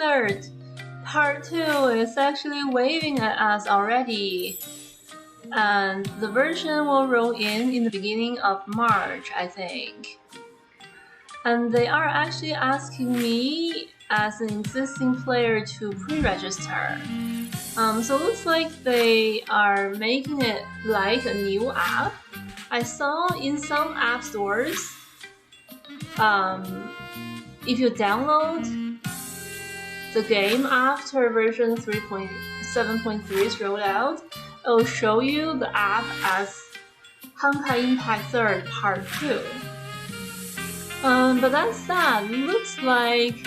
3rd Part 2 is actually waving at us already, and the version will roll in the beginning of March, I think. And they are actually asking me as an existing player to pre-register. So it looks like they are making it like a new app. I saw in some app stores, if you download the game after version 3.7.3 is rolled out, it will show you the app as Honkai Impact 3rd Part 2. But that said, looks like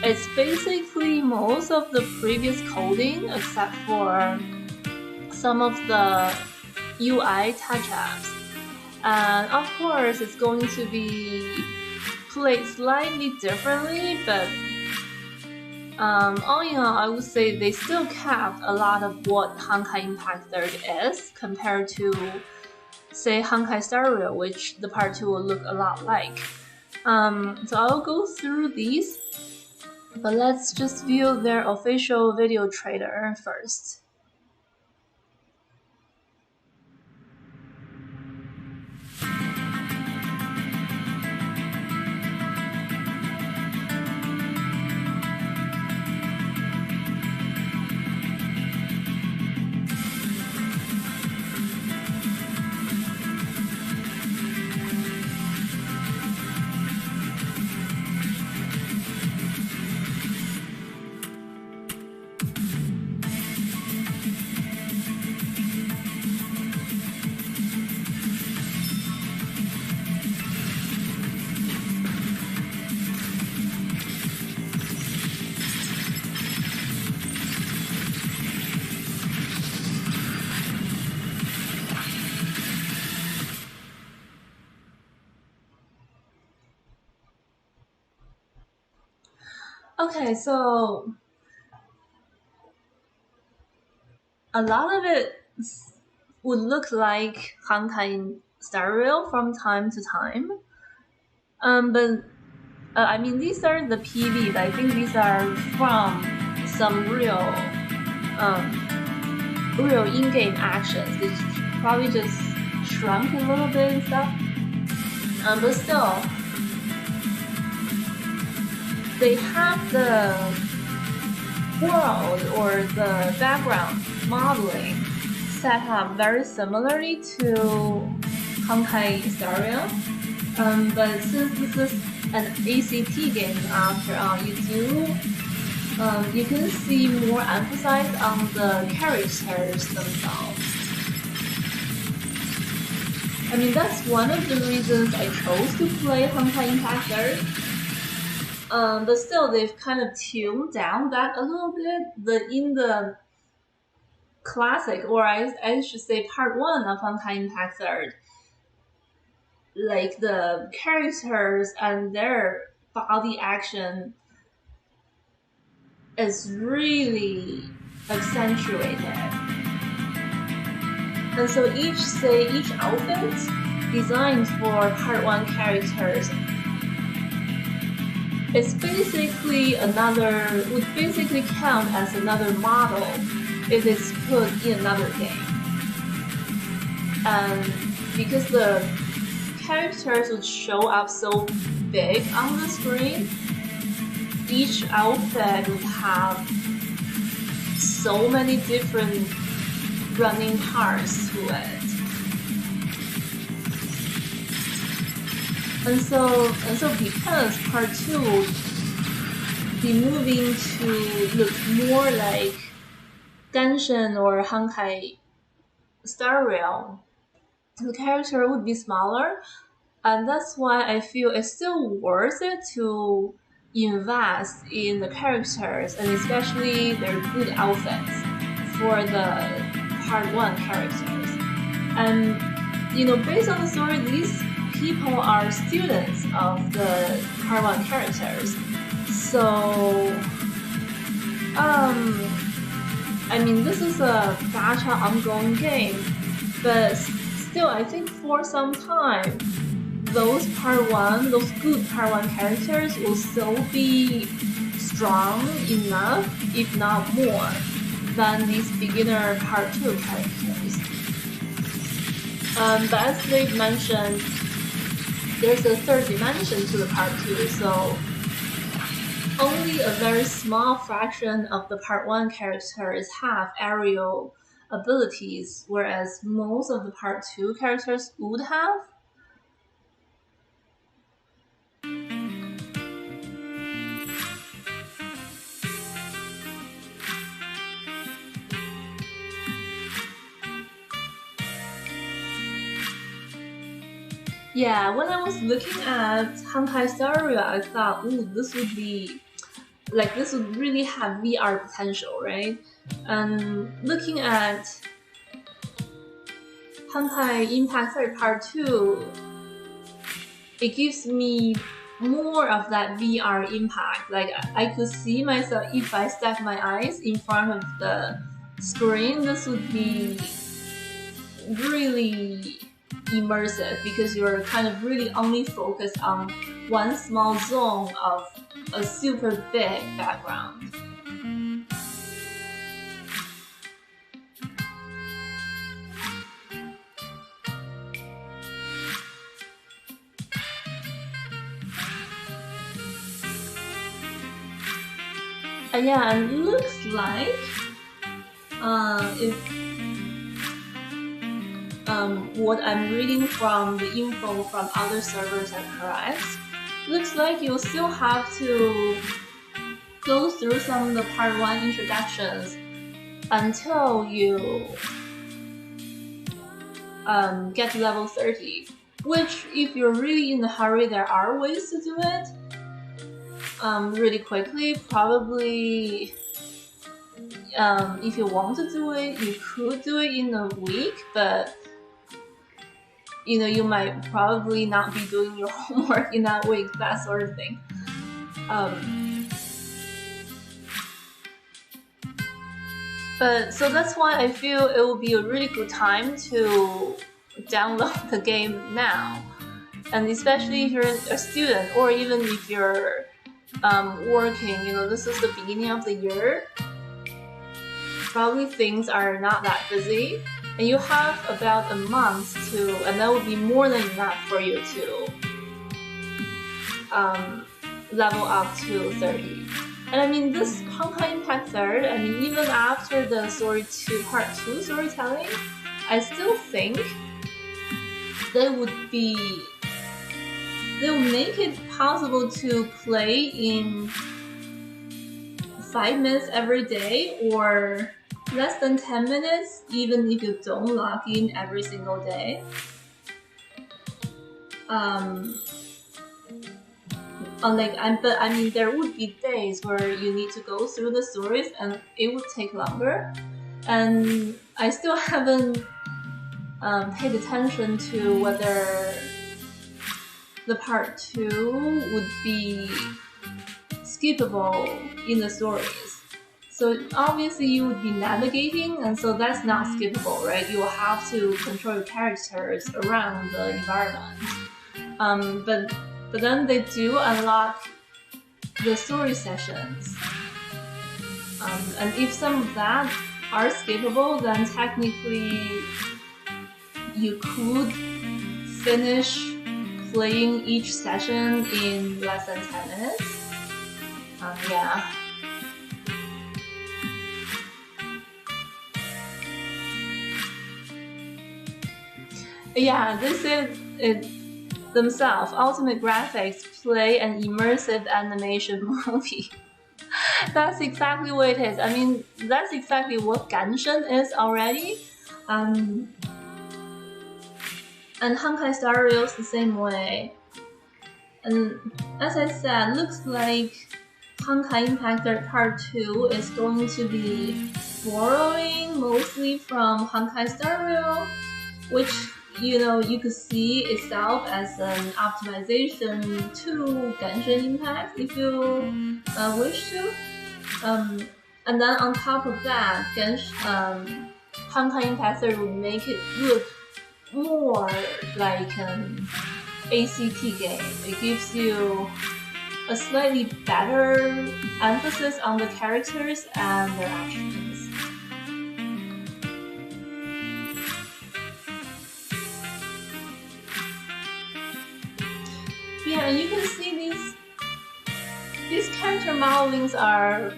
it's basically most of the previous coding except for some of the UI touch-ups. And of course, it's going to be played slightly differently, but all in all, I would say they still kept a lot of what Honkai Impact 3rd is compared to, say, HonkaiStarRail, which the part 2 will look a lot like. So I'll go through these, but let's just view their official video trailer first. Okay, so a lot of it would look like HonkaiStarRail from time to time. But I mean, these are the PVs. I think these are from some real in-game actions. They probably just shrunk a little bit and stuff. But still, they have the world or the background modeling set up very similarly to HonkaiStarRail. But since this is an ACT game after all, you can see more emphasis on the characters themselves. I mean, that's one of the reasons I chose to play Honkai Impact 3rd. But still, they've kind of tuned down that a little bit. In the classic, or I should say part 1 of Honkai Impact 3rd, like the characters and their body action is really accentuated. And so each outfit designed for part 1 characters it's basically would basically count as another model if it's put in another game. And because the characters would show up so big on the screen, each outfit would have so many different running parts to it. And so because part 2 will be moving to look more like Genshin or HonkaiStarRail, the character would be smaller, and that's why I feel it's still worth it to invest in the characters and especially their good outfits for the part 1 characters. And based on the story, these people are students of the part 1 characters. So, I mean, this is a gacha ongoing game, but still, I think for some time, those good part 1 characters will still be strong enough, if not more, than these beginner Part 2 characters. But as they've mentioned, there's a third dimension to the Part 2, so only a very small fraction of the Part 1 characters have aerial abilities, whereas most of the Part 2 characters would have. Yeah, when I was looking at HonkaiStarRail, I thought, ooh, this would really have VR potential, right? And looking at Honkai Impact 3 Part 2, it gives me more of that VR impact. Like, I could see myself, if I stuck my eyes in front of the screen, this would be really immersive because you're kind of really only focused on one small zone of a super big background. And yeah, it looks like what I'm reading from the info from other servers are correct, looks like you'll still have to go through some of the Part 1 introductions until you get to level 30, which if you're really in a hurry, there are ways to do it really quickly. Probably if you want to do it, you could do it in a week, but you might probably not be doing your homework in that week, that sort of thing. But so that's why I feel it will be a really good time to download the game now, and especially if you're a student or even if you're working. This is the beginning of the year. Probably things are not that busy, and you have about a month and that would be more than enough for you to level up to 30. And I mean, this Honkai Impact 3rd, I mean, even after the Part 2 storytelling, I still think they would make it possible to play in 5 minutes every day or less than 10 minutes, even if you don't log in every single day. But I mean, there would be days where you need to go through the stories and it would take longer. And I still haven't paid attention to whether the Part 2 would be skippable in the stories. So obviously you would be navigating, and so that's not skippable, right? You will have to control your characters around the environment. But then they do unlock the story sessions. And if some of that are skippable, then technically you could finish playing each session in less than 10 minutes. Yeah. Yeah, this is it themselves. Ultimate Graphics play an immersive animation movie. That's exactly what it is. I mean, that's exactly what Genshin is already. And HonkaiStarRail is the same way. And as I said, looks like Honkai Impact Part 2 is going to be borrowing mostly from HonkaiStarRail, which you could see itself as an optimization to Genshin Impact if you wish to. And then on top of that, Honkai Impact 3 would make it look more like an ACT game. It gives you a slightly better emphasis on the characters and their actions. Yeah, and you can see these character modelings are,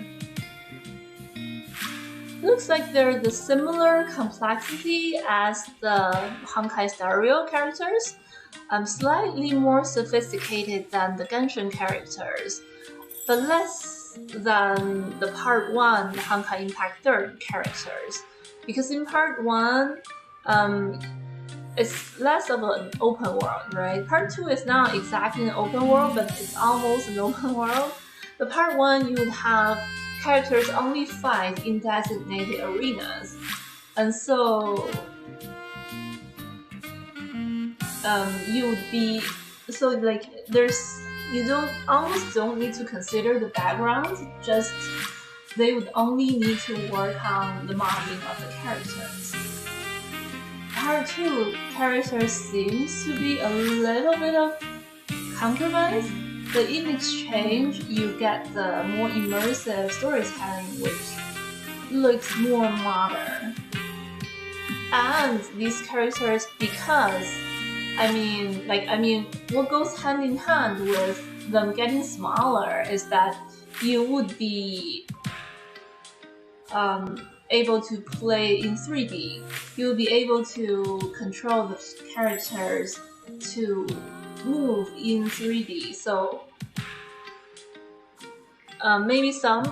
looks like they're the similar complexity as the HonkaiStarRail characters. Slightly more sophisticated than the Genshin characters, but less than the Part 1 Honkai Impact 3 characters. Because in Part 1, it's less of an open world, right? Part 2 is not exactly an open world, but it's almost an open world. The Part 1, you would have characters only fight in designated arenas. And so you would be, so like you almost don't need to consider the background, just they would only need to work on the modeling of the characters. Part 2 characters seems to be a little bit of compromise, but in exchange you get the more immersive storytelling, which looks more modern. And these characters, because what goes hand in hand with them getting smaller is that you would be able to play in 3D. You'll be able to control the characters to move in 3D. So maybe some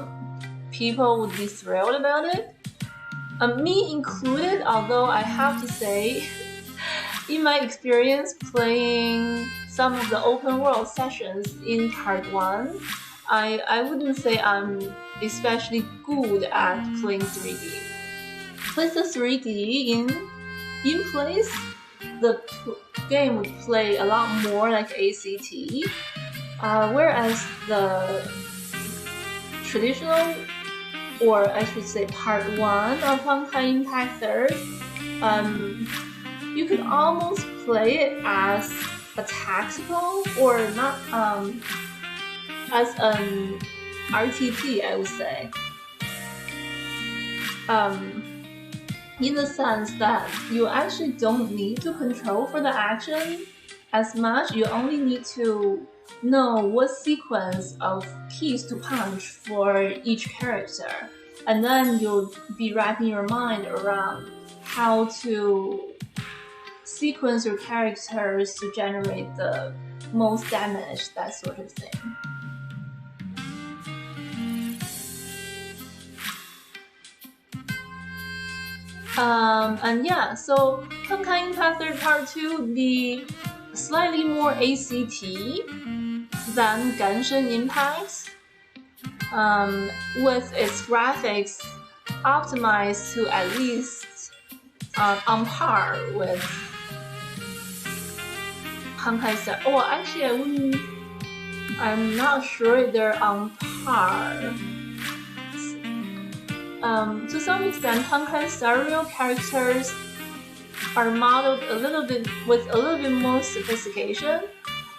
people would be thrilled about it. Me included, although I have to say, in my experience playing some of the open world sessions in Part 1, I wouldn't say I'm especially good at playing 3D. With the 3D in place, the game would play a lot more like ACT, whereas the traditional, or I should say Part 1 of Honkai Impact 3, you could almost play it as a tactical, or not, as an RTT, I would say. In the sense that you actually don't need to control for the action as much, you only need to know what sequence of keys to punch for each character. And then you'll be wrapping your mind around how to sequence your characters to generate the most damage, that sort of thing. And yeah, so Honkai Impact 3 Part 2 would be slightly more ACT than Genshin Impact, with its graphics optimized to at least on par with HonkaiStar. Well, actually, I'm not sure they're on par. To some extent, HonkaiStarRail characters are modeled with a little bit more sophistication,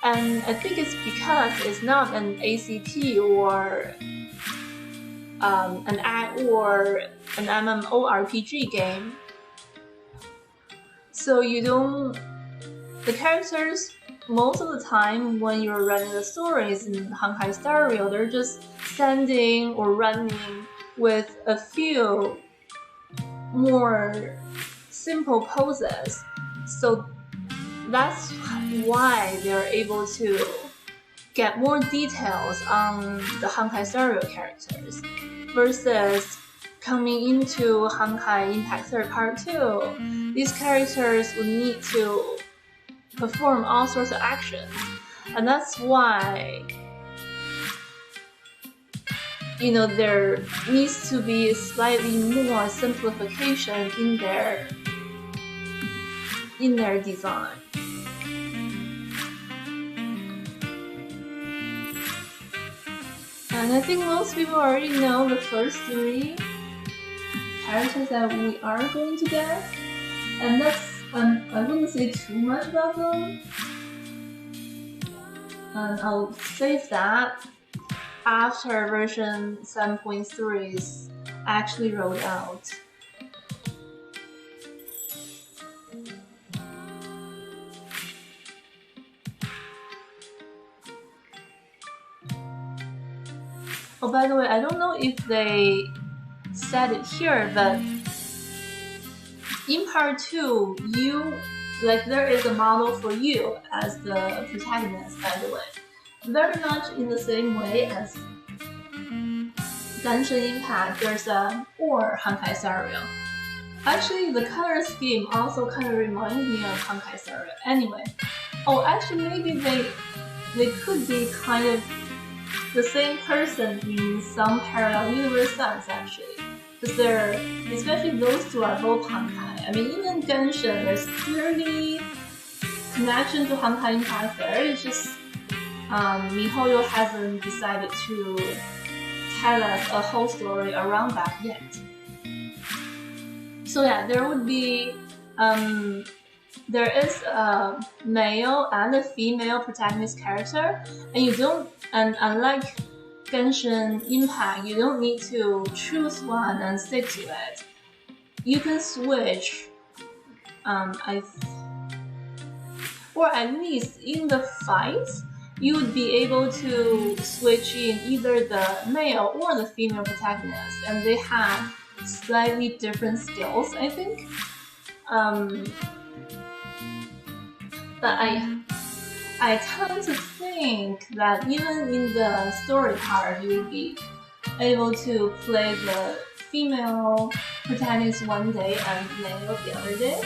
and I think it's because it's not an ACT or an MMORPG game. So the characters, most of the time when you're running the stories in HonkaiStarRail, they're just standing or running with a few more simple poses. So that's why they're able to get more details on the HonkaiStarRail characters, versus coming into Honkai Impact 3 Part 2, these characters would need to perform all sorts of actions. And that's why there needs to be slightly more simplification in their design. And I think most people already know the first 3 characters that we are going to get, and that's I wouldn't say too much about them. And I'll save that after version 7.3 is actually rolled out. Oh, by the way, I don't know if they said it here, but in part 2, there is a model for you as the protagonist, by the way. Very much in the same way as Genshin Impact, there's a or HonkaiStarRail. Actually, the color scheme also kind of reminds me of HonkaiStarRail. Anyway, actually maybe they could be kind of the same person in some parallel universe sense, actually. Because especially those two are both Honkai. I mean, even Genshin, there's clearly connection to Honkai Impact there. It's just miHoYo hasn't decided to tell us a whole story around that yet. So yeah, there would be there is a male and a female protagonist character, and unlike Genshin Impact, you don't need to choose one and stick to it. You can switch, or at least in the fights, you would be able to switch in either the male or the female protagonist, and they have slightly different skills, I think. But I tend to think that even in the story part, you will be able to play the female protagonist one day and male the other day.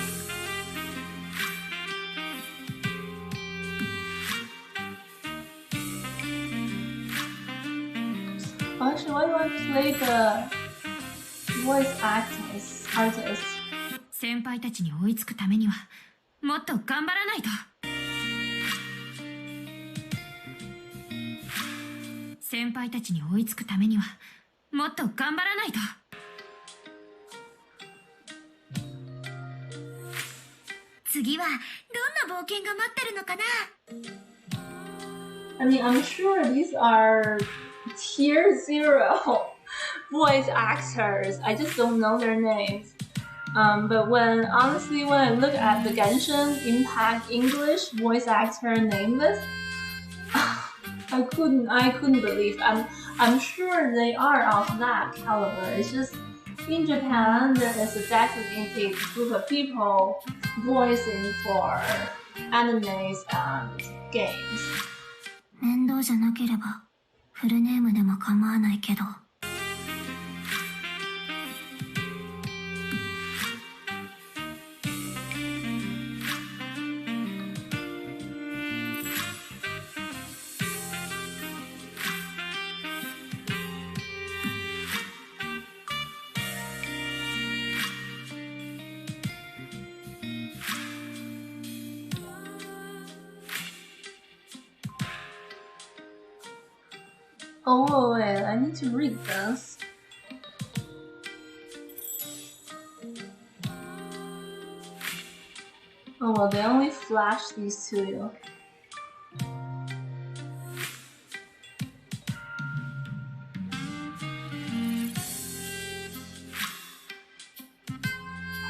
Actually, why do I play the voice artist? 先輩たちに追いつくためにはもっと頑張らないと。先輩たちに追いつくためにはもっと頑張らないと。次はどんな冒険が待ってるのかな。I mean, I'm sure these are tier 0 voice actors. I just don't know their names. But honestly, when I look at the Genshin Impact English voice actor name list, I couldn't believe. I'm sure they are of that caliber. It's just in Japan there is a designated group of people voicing for animes and games. 面倒じゃなければフルネームでも構わないけど。Oh wait, I need to read this. Oh well, they only flash these to you.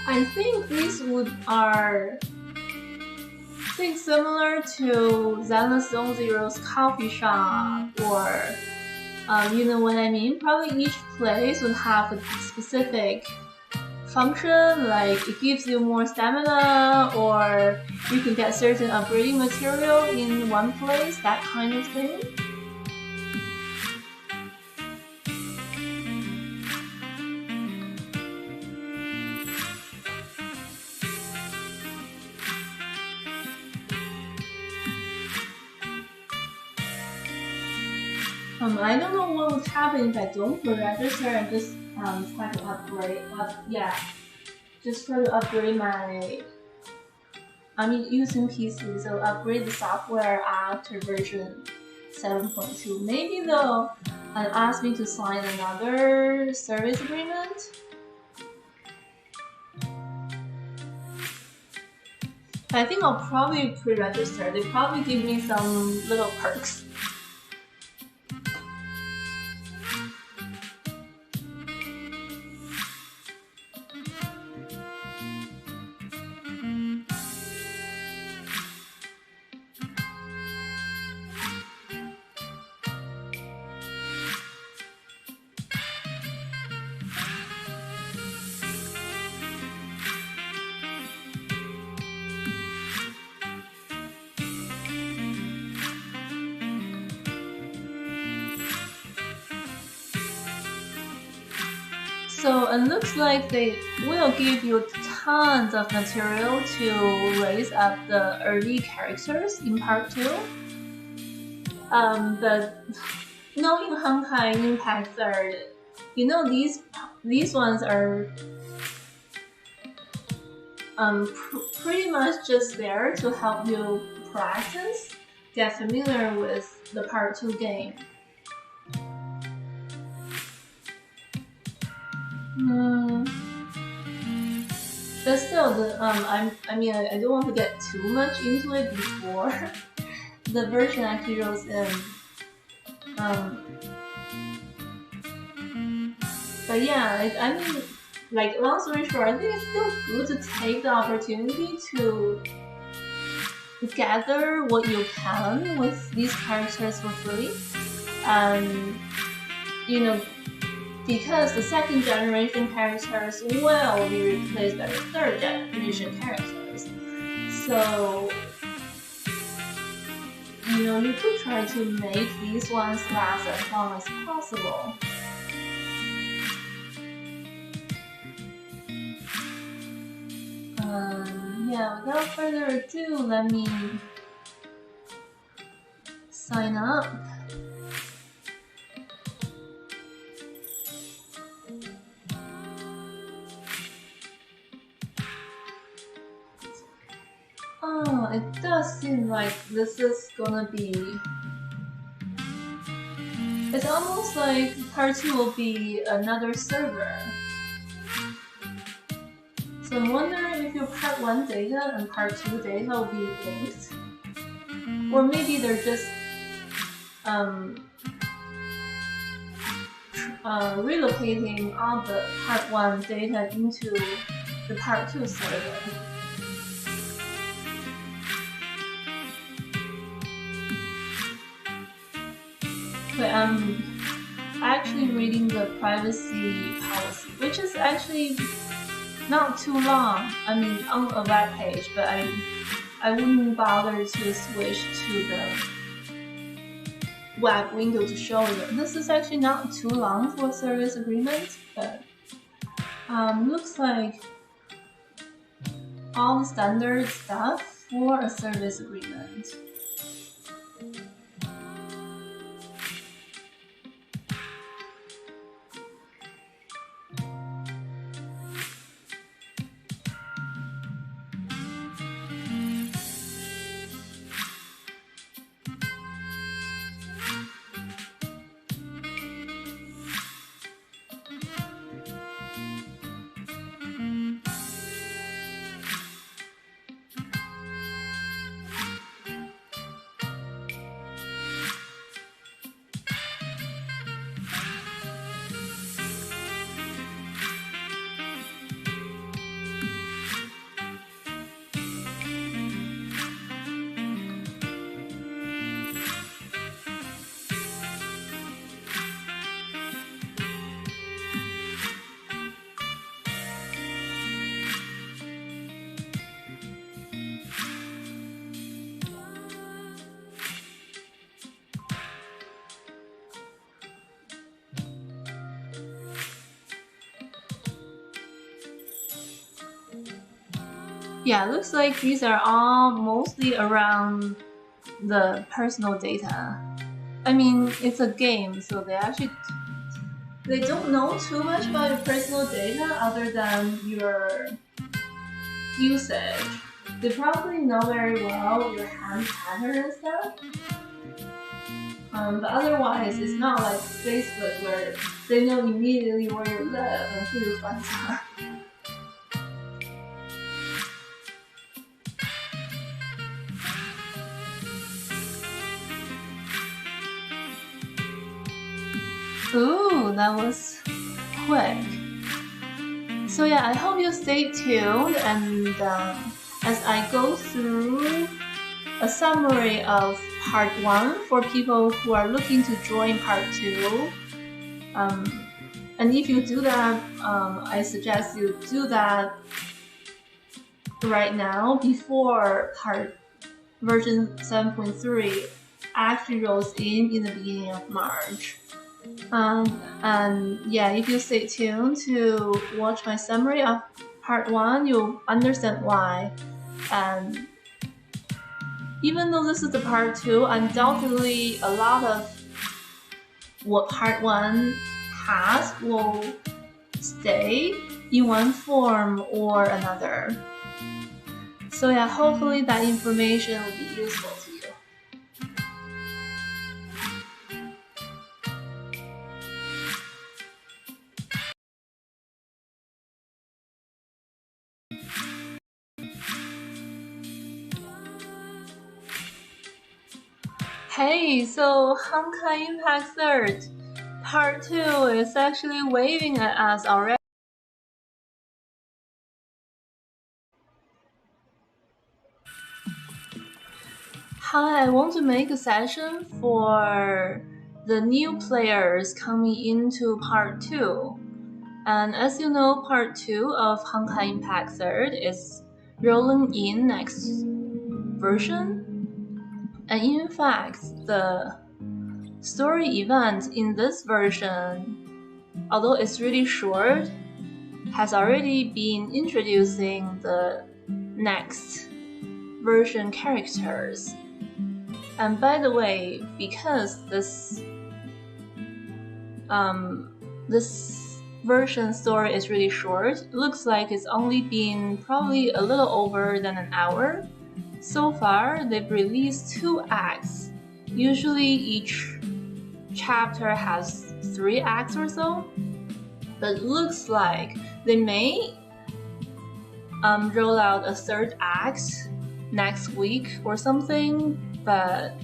I think these are similar to Zenless Zone Zero's coffee shop, or you know what I mean? Probably each place would have a specific function, like it gives you more stamina, or you can get certain upgrading material in one place, that kind of thing. I don't know what would happen if I don't register and just try to upgrade. Just try to upgrade my. Using PC, so upgrade the software after version 7.2. Maybe they'll ask me to sign another service agreement. I think I'll probably pre-register. They probably give me some little perks. So it looks like they will give you tons of material to raise up the early characters in part 2. But knowing Honkai Impact 3rd, you know these ones are pretty much just there to help you practice, get familiar with the part 2 game. But still, I mean, I don't want to get too much into it before the version actually rolls in. But yeah, I mean, like, long story short, I think it's still good to take the opportunity to gather what you can with these characters for free. And, you know, because the second generation characters will be replaced by the third generation characters. So, you know, you could try to make these ones last as long as possible. Yeah, without further ado, let me sign up. Oh, it does seem like this is gonna be... It's almost like part 2 will be another server. So I'm wondering if your part 1 data and part 2 data will be linked. Or maybe they're just relocating all the part 1 data into the part 2 server. But I'm actually reading the privacy policy, which is actually not too long. I mean, on a web page, but I wouldn't bother to switch to the web window to show you. This is actually not too long for a service agreement, but looks like all the standard stuff for a service agreement. Yeah, it looks like these are all mostly around the personal data. I mean, it's a game, so they don't know too much about your personal data other than your usage. They probably know very well your hand pattern and stuff. But otherwise, it's not like Facebook where they know immediately where you live and who your friends are. Ooh, that was quick. So yeah, I hope you stay tuned, and as I go through a summary of part 1 for people who are looking to join part 2. And if you do that, I suggest you do that right now before version 7.3 actually rolls in the beginning of March. And yeah, if you stay tuned to watch my summary of part 1, you'll understand why. And even though this is the part 2, undoubtedly a lot of what part 1 has will stay in one form or another. So yeah, hopefully that information will be useful to you. Hey, so Honkai Impact 3rd, part 2 is actually waving at us already. Hi, I want to make a session for the new players coming into part 2. And as you know, part 2 of Honkai Impact 3rd is rolling in next version. And in fact, the story event in this version, although it's really short, has already been introducing the next version characters. And by the way, because this version story is really short, it looks like it's only been probably a little over than an hour. So far, they've released 2 acts. Usually each chapter has 3 acts or so, but it looks like they may roll out a 3rd act next week or something, but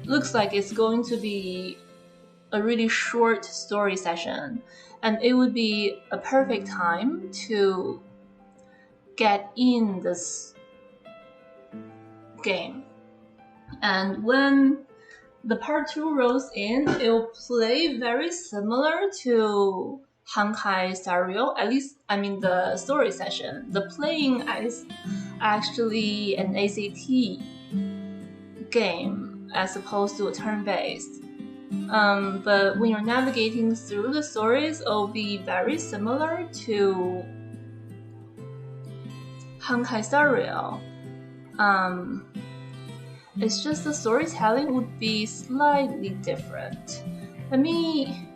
looks like it's going to be a really short story session, and it would be a perfect time to get in this game. And when the part 2 rolls in, it will play very similar to HonkaiStarRail, at least, I mean the story session. The playing is actually an ACT game as opposed to a turn-based. But when you're navigating through the stories, it will be very similar to HonkaiStarRail. It's just the storytelling would be slightly different. Let me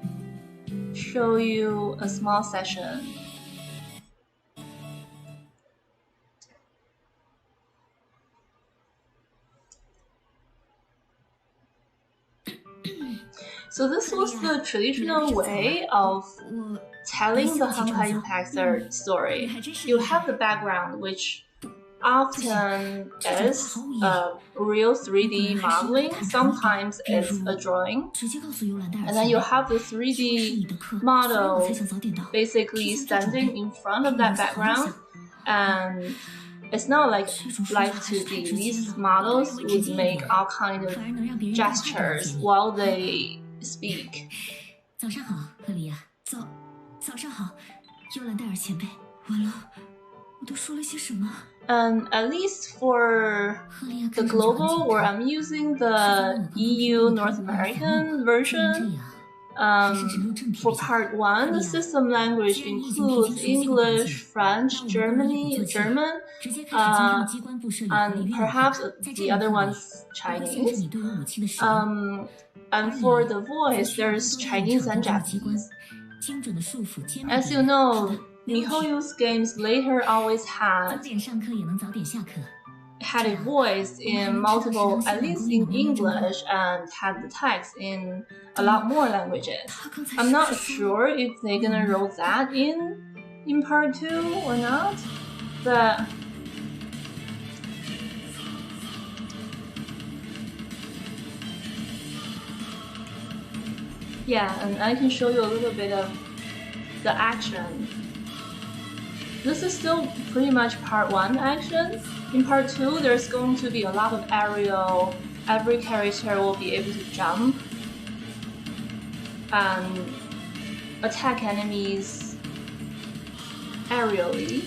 show you a small session. So this was the traditional way of telling the Honkai Impact 3rd story. You have the background, which often is real 3D modeling, sometimes it's a drawing, and then you have the 3D model basically standing in front of that background, and it's not like live 2D. These models would make all kind of gestures while they speak. 早上好，赫里亚。早上好，幽兰戴尔前辈。完了，我都说了些什么？ At least for the global, where I'm using the EU North American version, for part 1, the system language includes English, French, German, and perhaps the other one's Chinese. And for the voice, there's Chinese and Japanese. As you know, MiHoYo's games later always had a voice in multiple, at least in English, and had the text in a lot more languages. I'm not sure if they're gonna roll that in part 2 or not, but Yeah, and I can show you a little bit of the action. This is still pretty much part 1 action. In part 2, there's going to be a lot of aerial. Every character will be able to jump and attack enemies aerially.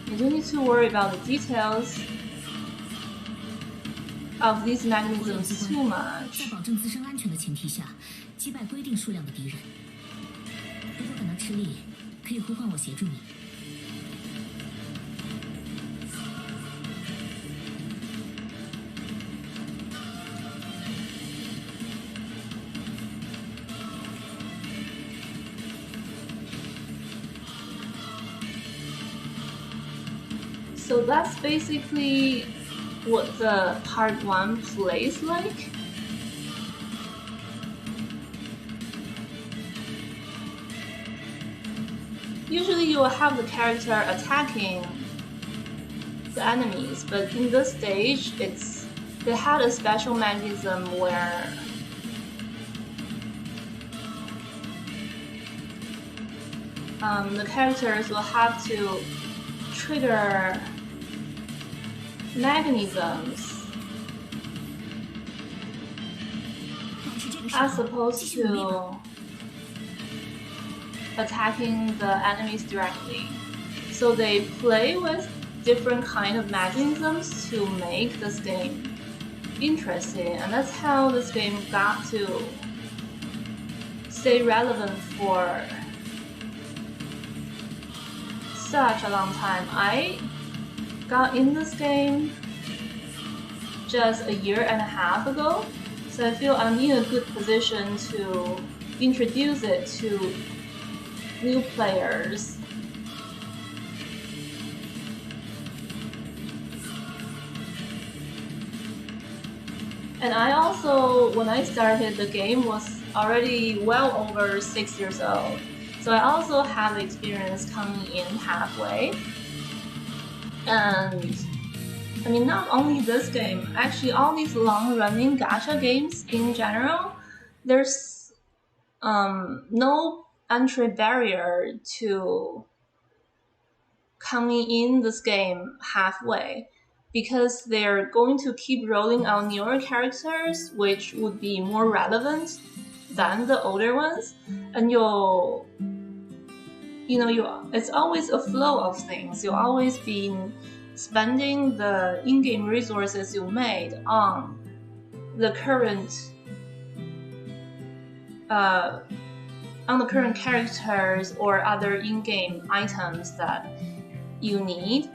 You don't need to worry about the details of these mechanisms too much. 在保证自身安全的前提下，击败规定数量的敌人。如果感到吃力，可以呼唤我协助你。So that's basically what the part 1 plays like. Usually you will have the character attacking the enemies, but in this stage they had a special mechanism where the characters will have to trigger mechanisms as opposed to attacking the enemies directly. So they play with different kind of mechanisms to make this game interesting, and that's how this game got to stay relevant for such a long time. I got in this game just 1.5 years ago, so I feel I'm in a good position to introduce it to new players. And I also, when I started, the game was already well over 6 years old. So I also have experience coming in halfway. And I mean, not only this game, actually all these long-running gacha games in general, there's no entry barrier to coming in this game halfway, because they're going to keep rolling out newer characters which would be more relevant than the older ones, and it's always a flow of things. You'll always be spending the in-game resources you made on the current characters or other in-game items that you need.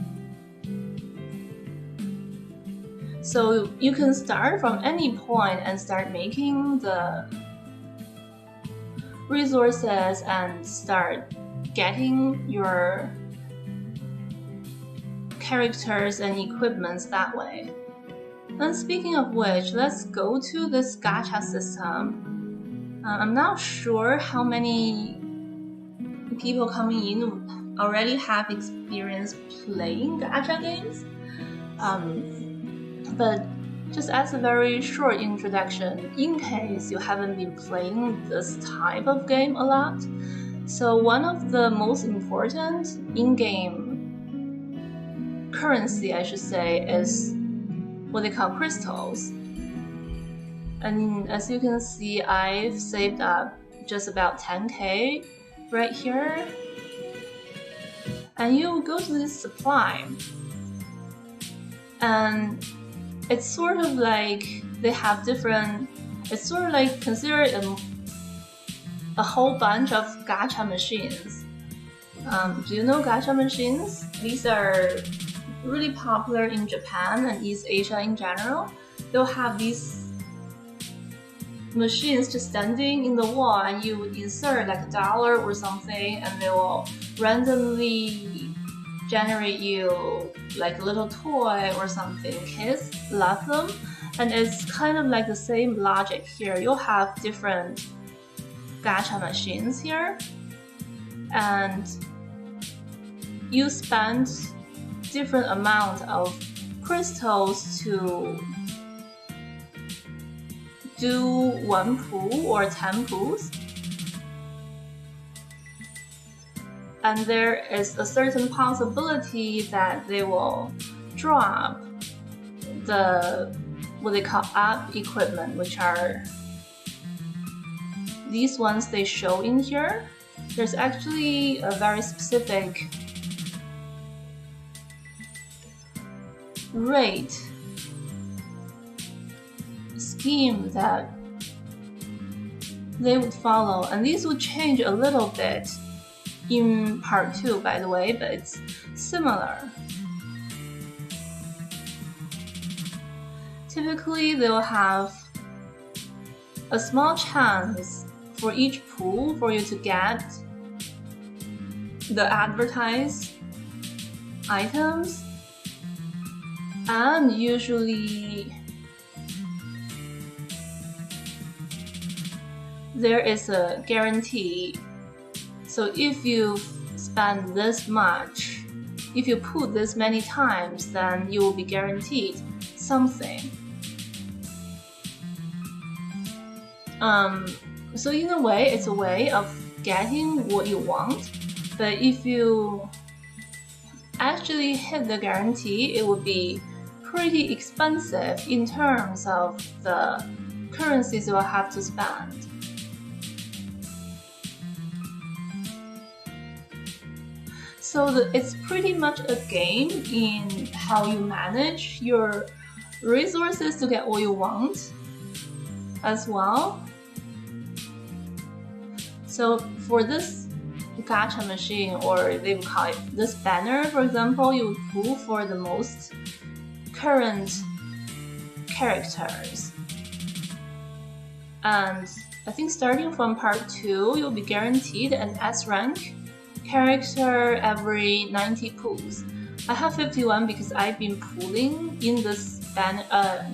So you can start from any point and start making the resources and start getting your characters and equipments that way. And speaking of which, let's go to this gacha system. I'm not sure how many people coming in already have experience playing gacha games, but just as a very short introduction, in case you haven't been playing this type of game a lot. So one of the most important in-game currency, I should say, is what they call crystals. And as you can see, I've saved up just about 10k right here. And you go to this supply, and it's sort of like they have different, it's sort of like consider a whole bunch of gacha machines. Do you know gacha machines? These are really popular in Japan and East Asia in general. They'll have these machines just standing in the wall, and you would insert like $1 or something, and they will randomly generate you like a little toy or something. Kids love them, and it's kind of like the same logic here. You'll have different gacha machines here, and you spend different amount of crystals to do 1 pull or 10 pulls. And there is a certain possibility that they will drop the what they call app equipment, which are these ones they show in here. There's actually a very specific rate scheme that they would follow, and these would change a little bit in part 2, by the way, but it's similar. Typically, they'll have a small chance for each pool for you to get the advertised items, and usually there is a guarantee. So if you spend this much, if you put this many times, then you will be guaranteed something. So in a way, it's a way of getting what you want, but if you actually hit the guarantee, it would be pretty expensive in terms of the currencies you will have to spend. So it's pretty much a game in how you manage your resources to get what you want as well. So for this gacha machine, or they would call it this banner, for example, you would pull for the most current characters. And I think starting from part 2, you'll be guaranteed an S rank character every 90 pulls. I have 51 because I've been pulling in this banner,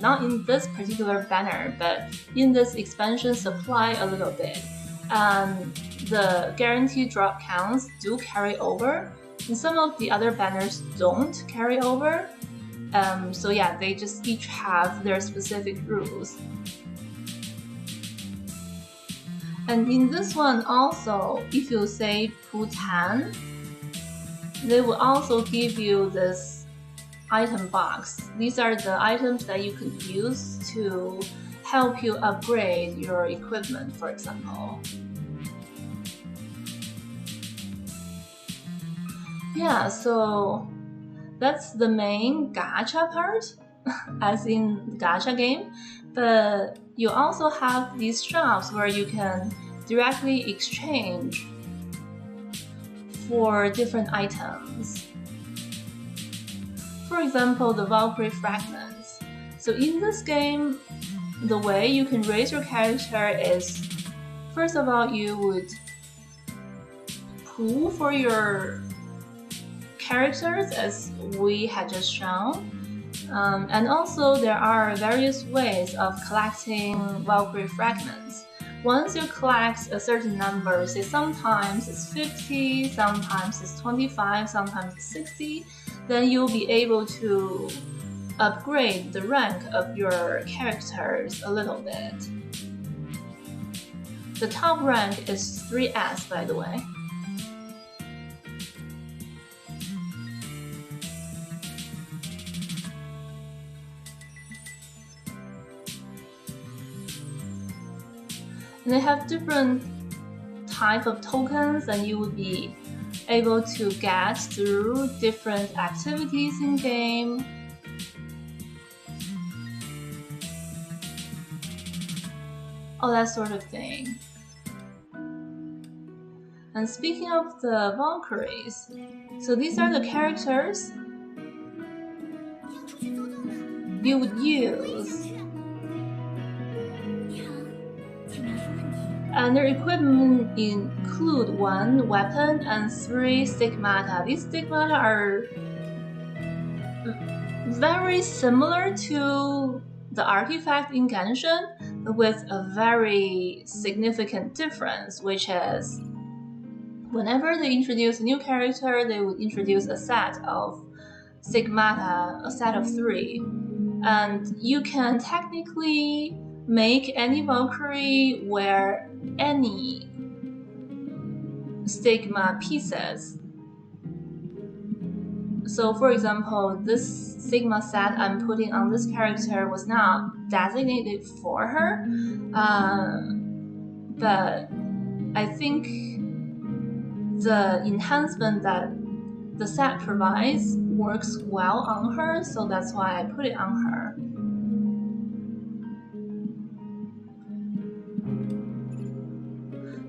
not in this particular banner, but in this expansion supply a little bit. And the guaranteed drop counts do carry over, and some of the other banners don't carry over. So yeah, they just each have their specific rules. And in this one also, if you say pull 10, they will also give you this item box. These are the items that you could use to help you upgrade your equipment, for example. Yeah, so that's the main gacha part, as in the gacha game. But you also have these shops where you can directly exchange for different items. For example, the Valkyrie Fragments. So in this game, the way you can raise your character is, first of all, you would pool for your characters as we had just shown. And also there are various ways of collecting Valkyrie Fragments. Once you collect a certain number, say sometimes it's 50, sometimes it's 25, sometimes it's 60, then you'll be able to upgrade the rank of your characters a little bit. The top rank is 3S, by the way. And they have different type of tokens, and you would be able to get through different activities in game. All that sort of thing. And speaking of the Valkyries, so these are the characters you would use. And their equipment include 1 weapon and 3 Stigmata. These Stigmata are very similar to the artifact in Genshin, but with a very significant difference, which is whenever they introduce a new character, they would introduce a set of Stigmata, a set of 3. And you can technically make any Valkyrie wear any stigma pieces. So for example, this Sigma set I'm putting on this character was not designated for her, but I think the enhancement that the set provides works well on her, so that's why I put it on her.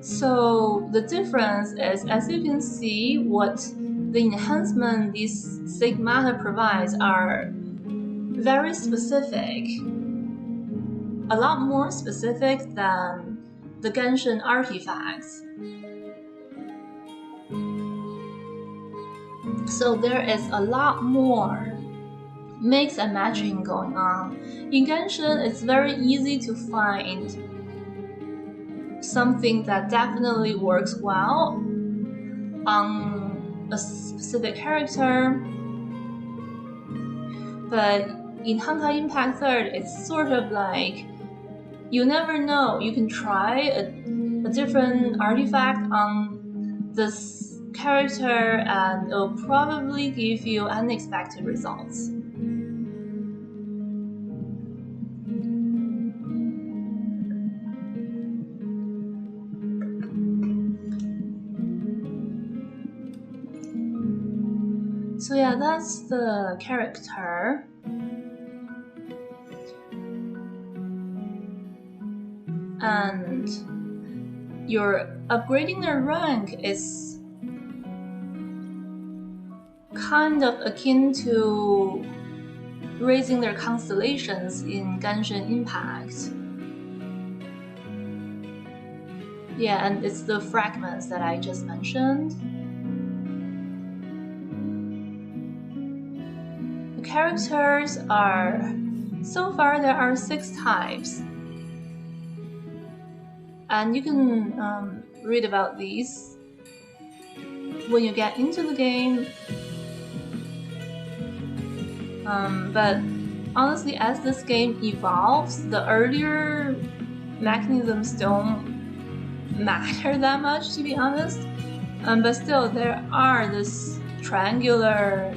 So the difference is, as you can see, what the enhancement these Stigmata provides are very specific, a lot more specific than the Genshin artifacts. So there is a lot more mix and matching going on. In Genshin, it's very easy to find something that definitely works well on a specific character, but in Honkai Impact 3rd, it's sort of like you never know. You can try a different artifact on this character and it'll probably give you unexpected results. So yeah, that's the character. And your upgrading their rank is kind of akin to raising their constellations in Genshin Impact. Yeah, and it's the fragments that I just mentioned. The characters are, so far there are 6 types. And you can read about these when you get into the game. But honestly, as this game evolves, the earlier mechanisms don't matter that much, to be honest. But still, there are this triangular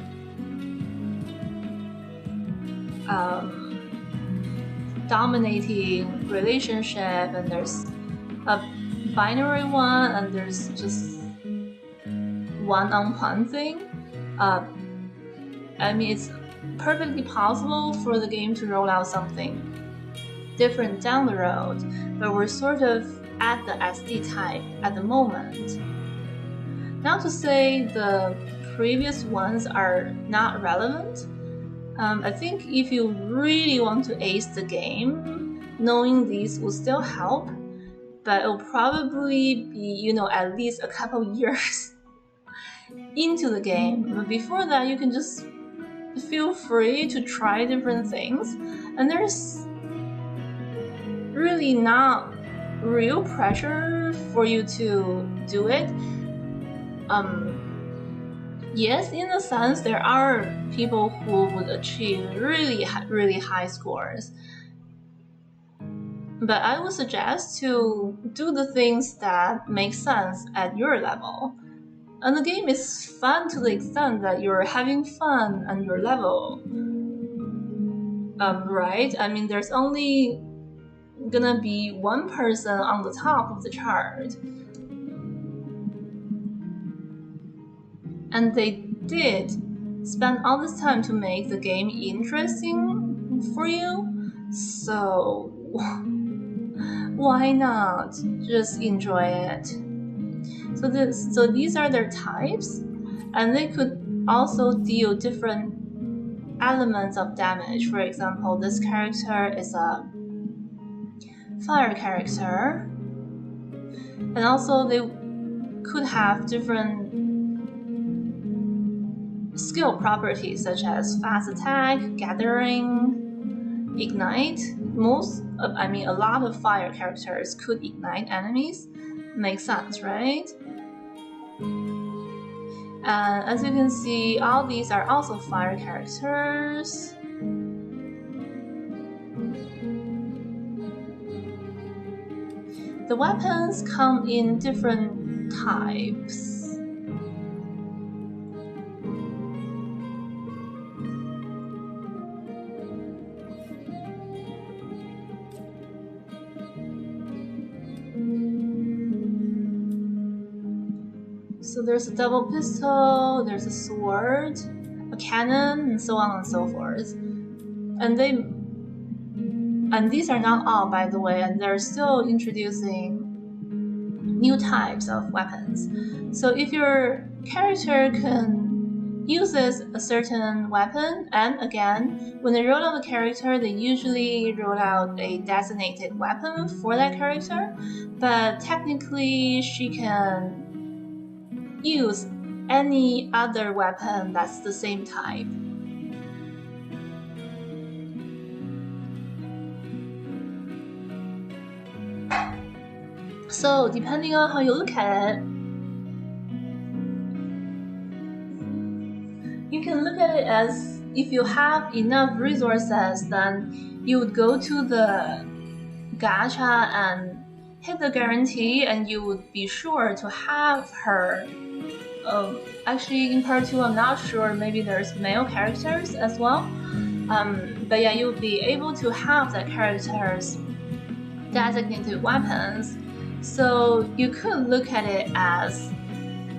dominating relationship, and there's a binary one, and there's just one-on-one thing. I mean, it's perfectly possible for the game to roll out something different down the road, but we're sort of at the SD type at the moment. Not to say the previous ones are not relevant. I think if you really want to ace the game, knowing these will still help, but it'll probably be, at least a couple years into the game. But before that, you can just feel free to try different things, and there's really not real pressure for you to do it. Yes, in a sense, there are people who would achieve really high scores, but I would suggest to do the things that make sense at your level. And the game is fun to the extent that you're having fun on your level, right? I mean, there's only gonna be one person on the top of the chart, and they did spend all this time to make the game interesting for you, so why not just enjoy it? So these are their types, and they could also deal different elements of damage. For example, this character is a fire character, and also they could have different skill properties such as fast attack, gathering, ignite. A lot of fire characters could ignite enemies. Makes sense, right? And as you can see, all these are also fire characters. the weapons come in different types. So there's a double pistol, there's a sword, a cannon, and so on and so forth. And these are not all, by the way, and they're still introducing new types of weapons. So if your character uses a certain weapon, and again, when they roll out the character, they usually roll out a designated weapon for that character, but technically she can use any other weapon that's the same type. So depending on how you look at it, you can look at it as if you have enough resources, then you would go to the gacha and hit the guarantee, and you would be sure to have her. Actually, in part 2, I'm not sure, maybe there's male characters as well. But yeah, you'll be able to have the character's designated weapons. So you could look at it as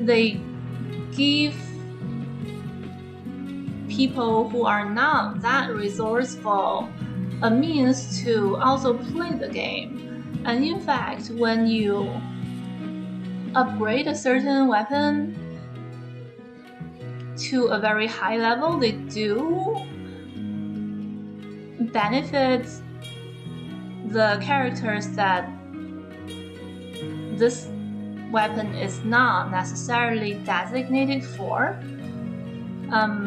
they give people who are not that resourceful a means to also play the game. And in fact, when you upgrade a certain weapon to a very high level, they do benefit the characters that this weapon is not necessarily designated for.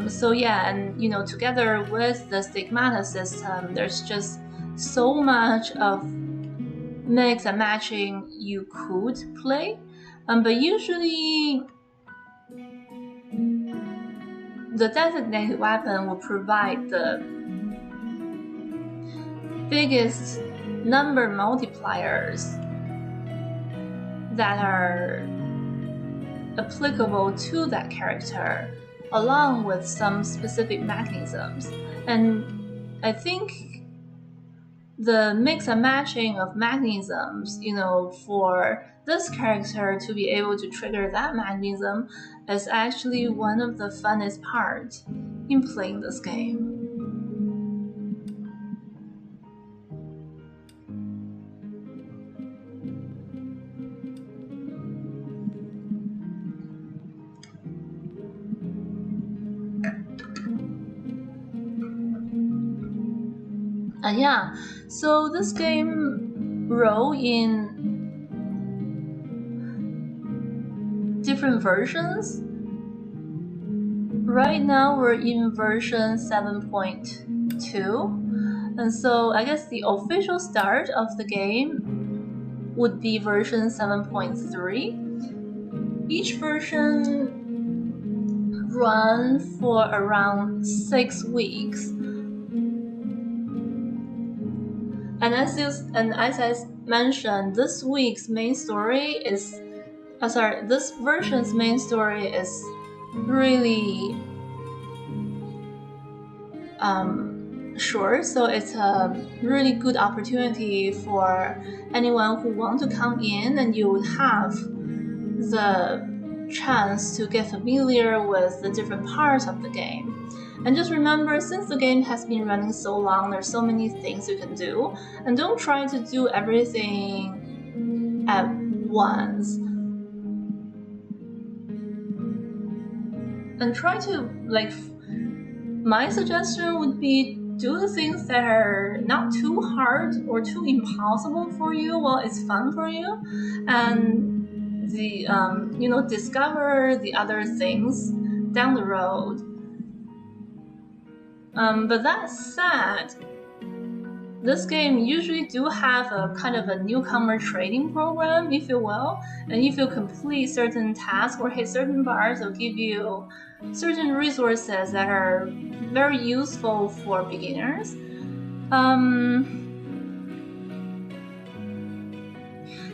So yeah, and together with the Stigmata system, there's just so much of mix and matching you could play. But usually the designated weapon will provide the biggest number multipliers that are applicable to that character, along with some specific mechanisms. And I think the mix and matching of mechanisms, for this character to be able to trigger that mechanism is actually one of the funnest parts in playing this game. And yeah, so this game roll in different versions. Right now we're in version 7.2, and so I guess the official start of the game would be version 7.3. Each version runs for around 6 weeks. And as I mentioned, this version's main story is really short, so it's a really good opportunity for anyone who wants to come in, and you would have the chance to get familiar with the different parts of the game. And just remember, since the game has been running so long, there's so many things you can do, and don't try to do everything at once. And try to, my suggestion would be do the things that are not too hard or too impossible for you while it's fun for you, and discover the other things down the road. But that said, this game usually do have a kind of a newcomer training program, if you will, and if you complete certain tasks or hit certain bars, it'll give you certain resources that are very useful for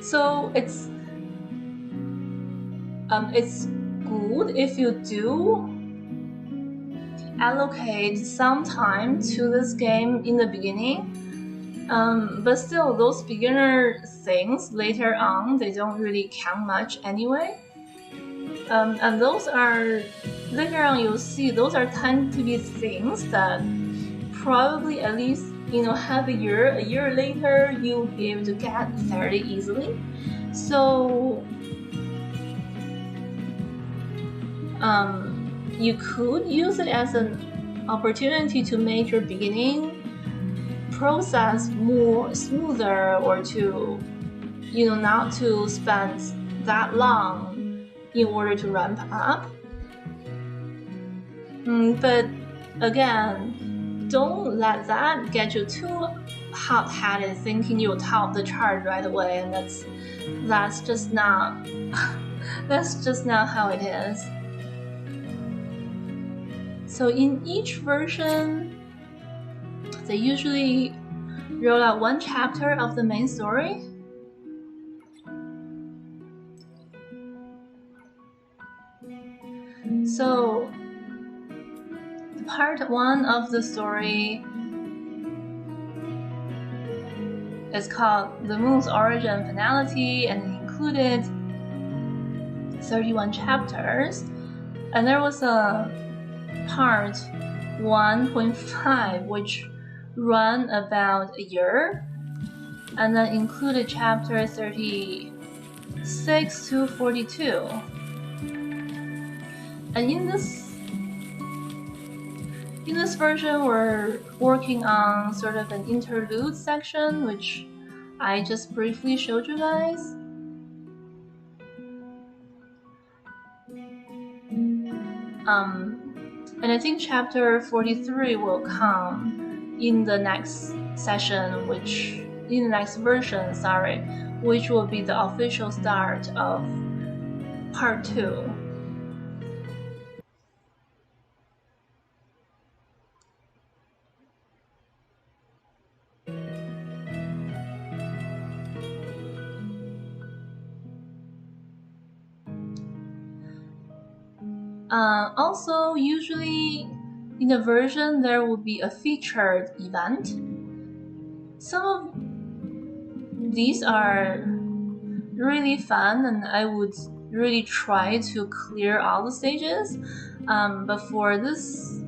So it's good if you do allocate some time to this game in the beginning. But still, those beginner things later on, they don't really count much anyway. And those are, later on you'll see, those are tend to be things that probably at least, half a year later, you'll be able to get fairly easily. So you could use it as an opportunity to make your beginning process more smoother, or to, not to spend that long in order to ramp up. But again, don't let that get you too hot-headed, thinking you'll top the chart right away, and that's just not that's just not how it is. So in each version, they usually roll out one chapter of the main story. So part 1 of the story is called The Moon's Origin and Finality, and it included 31 chapters. And there was a part 1.5 which ran about a year, and then included chapter 36 to 42. And in this version, we're working on sort of an interlude section, which I just briefly showed you guys. And I think chapter 43 will come in the next session, which will be the official start of part 2. Also, usually in the version there will be a featured event. Some of these are really fun, and I would really try to clear all the stages. But for this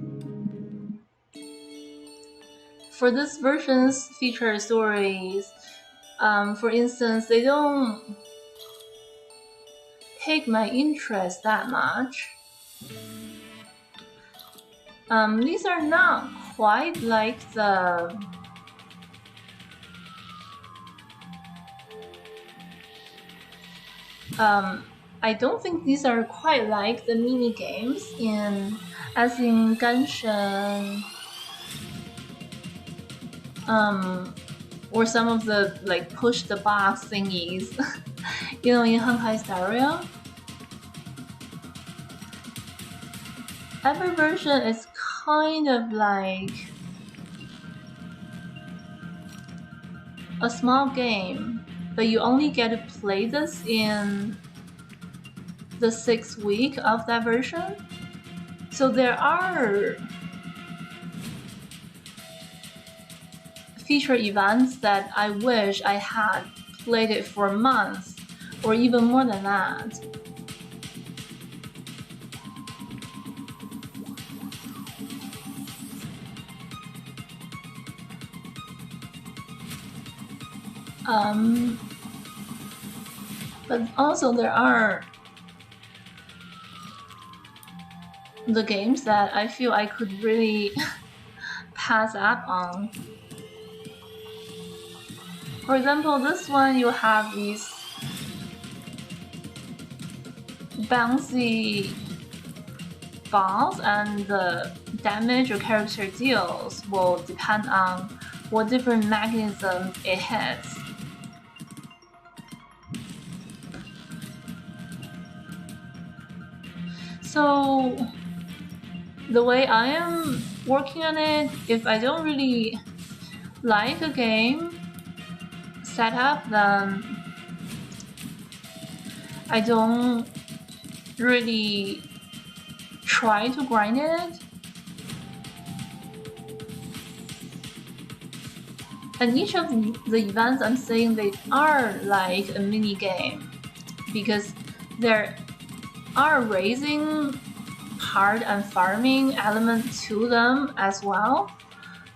version's featured stories, for instance, they don't take my interest that much. These are not quite like the I don't think these are quite like the mini games as in Genshin, or some of the like push the box thingies, in HonkaiStarRail. Every version is kind of like a small game, but you only get to play this in the 6th week of that version. So there are feature events that I wish I had played it for months or even more than that. But also there are the games that I feel I could really pass up on. For example, this one, you have these bouncy balls, and the damage your character deals will depend on what different mechanisms it hits. So the way I am working on it, if I don't really like a game setup, then I don't really try to grind it. And each of the events I'm saying, they are like a mini game because there are raising part and farming element to them as well.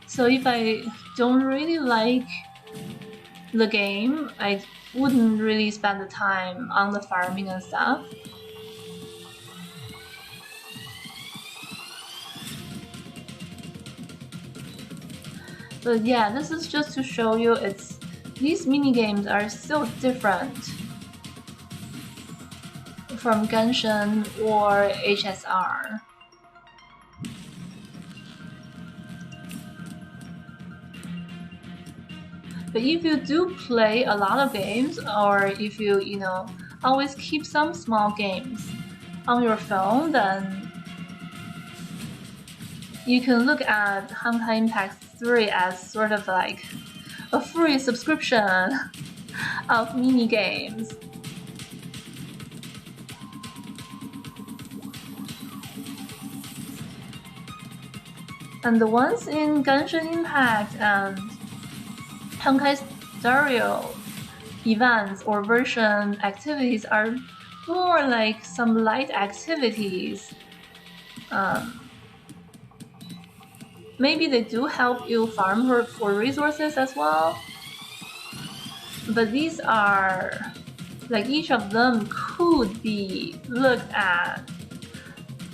So if I don't really like the game, I wouldn't really spend the time on the farming and stuff. But yeah, this is just to show you these mini games are so different from Genshin or HSR. But if you do play a lot of games, or if you always keep some small games on your phone, then you can look at Honkai Impact 3 as sort of like a free subscription of mini games. And the ones in Genshin Impact and HonkaiStarRail events or version activities are more like some light activities. Maybe they do help you farm for resources as well, but these are like each of them could be looked at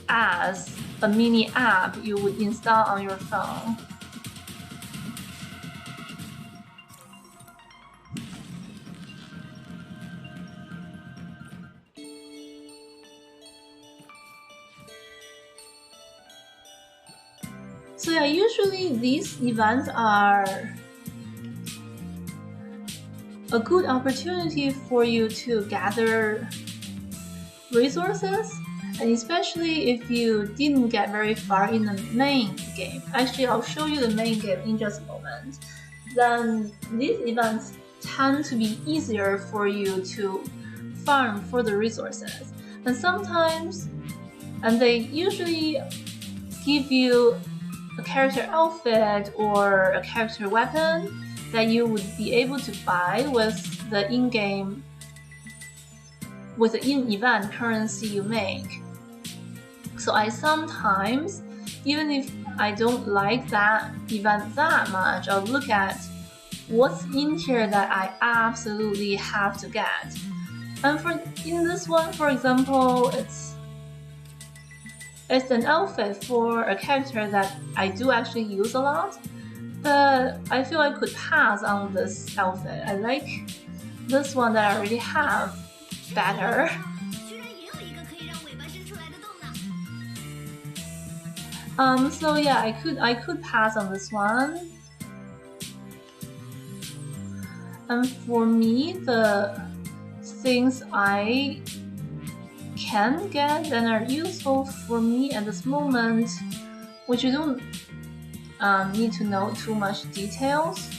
as a mini app you would install on your phone. So yeah, usually these events are a good opportunity for you to gather resources, and especially if you didn't get very far in the main game. Actually, I'll show you the main game in just a moment. Then these events tend to be easier for you to farm for the resources. And sometimes, and they usually give you a character outfit or a character weapon that you would be able to buy with the in-game, with the in-event currency you make. So I sometimes, even if I don't like that event that much, I'll look at what's in here that I absolutely have to get. And in this one, for example, it's an outfit for a character that I do actually use a lot, but I feel I could pass on this outfit. I like this one that I already have better. So yeah, I could pass on this one. And for me, the things I can get that are useful for me at this moment, which you don't need to know too much details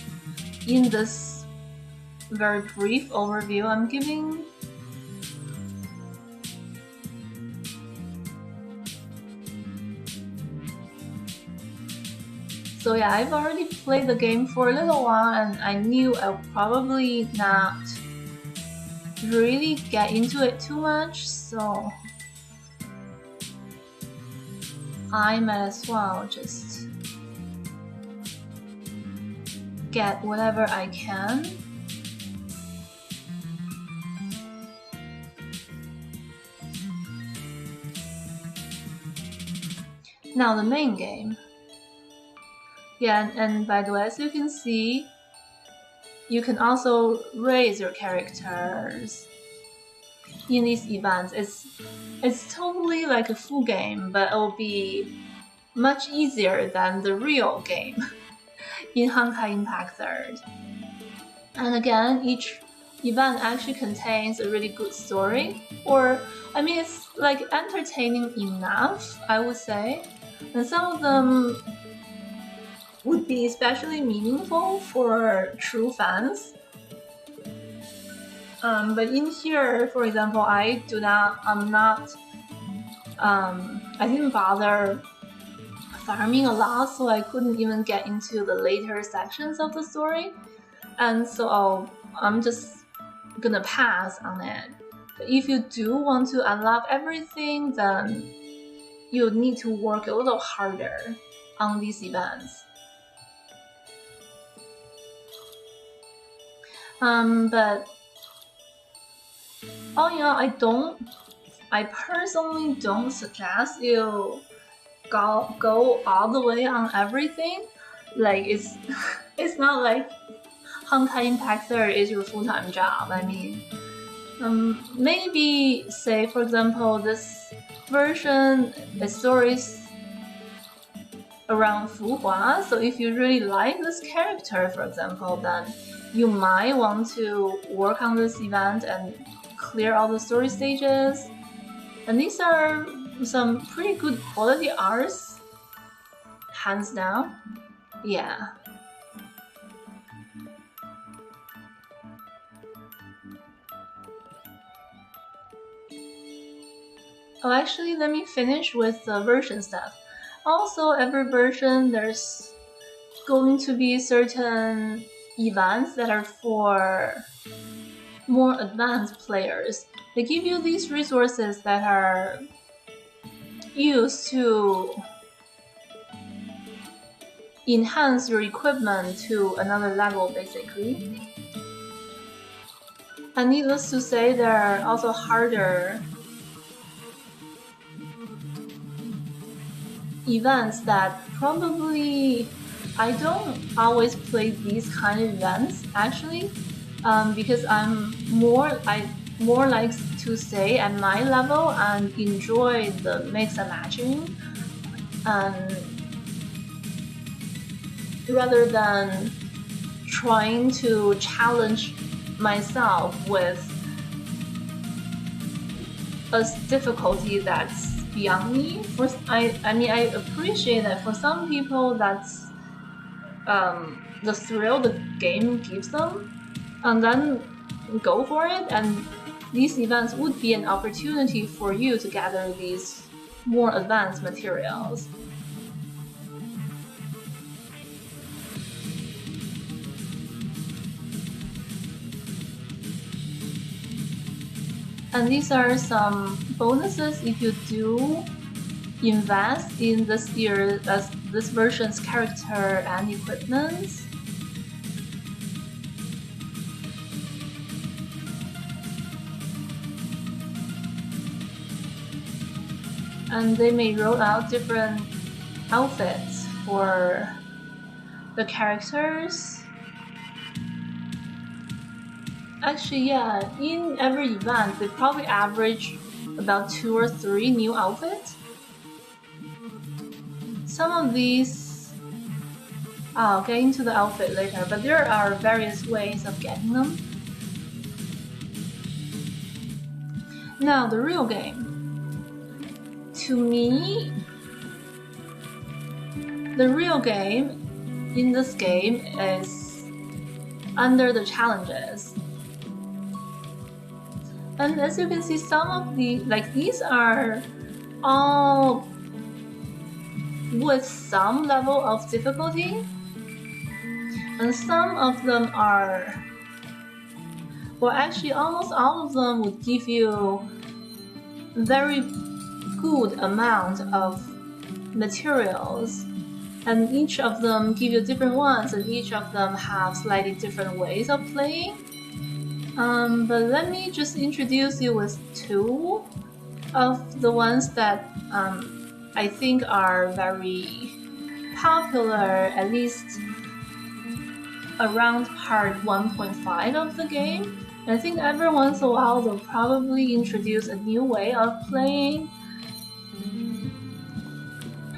in this very brief overview I'm giving. So yeah, I've already played the game for a little while, and I knew I'll probably not really get into it too much, so I might as well just get whatever I can. Now the main game. Yeah, and by the way, as you can see, you can also raise your characters in these events. It's totally like a full game, but it will be much easier than the real game in Honkai Impact 3rd. And again, each event actually contains a really good story, or I mean, it's like entertaining enough, I would say. And some of them would be especially meaningful for true fans. But in here, for example, I didn't bother farming a lot, so I couldn't even get into the later sections of the story, and so I'm just gonna pass on it. But if you do want to unlock everything, then you need to work a little harder on these events. But I personally don't suggest you go all the way on everything. Like it's not like Honkai Impact 3 is your full-time job. I mean, maybe say for example this version the stories around Fu Hua. So if you really like this character, for example, then you might want to work on this event and clear all the story stages. And these are some pretty good quality arts, hands down. Yeah. Oh, actually, let me finish with the version stuff. Also, every version there's going to be certain events that are for more advanced players. They give you these resources that are used to enhance your equipment to another level, basically. And needless to say, there are also harder events that probably I don't always play these kind of events actually, because I more like to stay at my level and enjoy the mix and matching, rather than trying to challenge myself with a difficulty that's beyond me. I mean, I appreciate that for some people that's the thrill the game gives them, and then go for it. And these events would be an opportunity for you to gather these more advanced materials. And these are some bonuses if you do invest in this version's character and equipment. And they may roll out different outfits for the characters. Actually, yeah, in every event, they probably average about 2 or 3 new outfits. Some of these, I'll get into the outfit later, but there are various ways of getting them. Now, the real game. To me, the real game in this game is under the challenges. And as you can see, some of these are all with some level of difficulty, and some of them are, well, actually almost all of them would give you very good amount of materials, and each of them give you different ones, and each of them have slightly different ways of playing. But let me just introduce you with 2 of the ones that I think are very popular, at least around part 1.5 of the game. And I think every once in a while they'll probably introduce a new way of playing.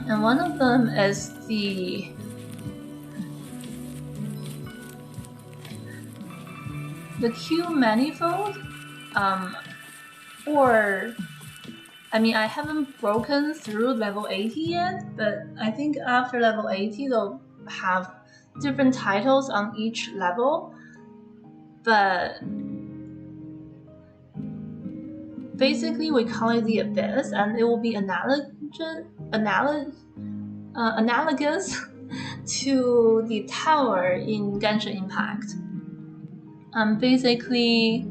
And one of them is the Q manifold, or I mean, I haven't broken through level 80 yet, but I think after level 80 they'll have different titles on each level. But basically we call it the Abyss, and it will be analogous to the tower in Genshin Impact. Basically,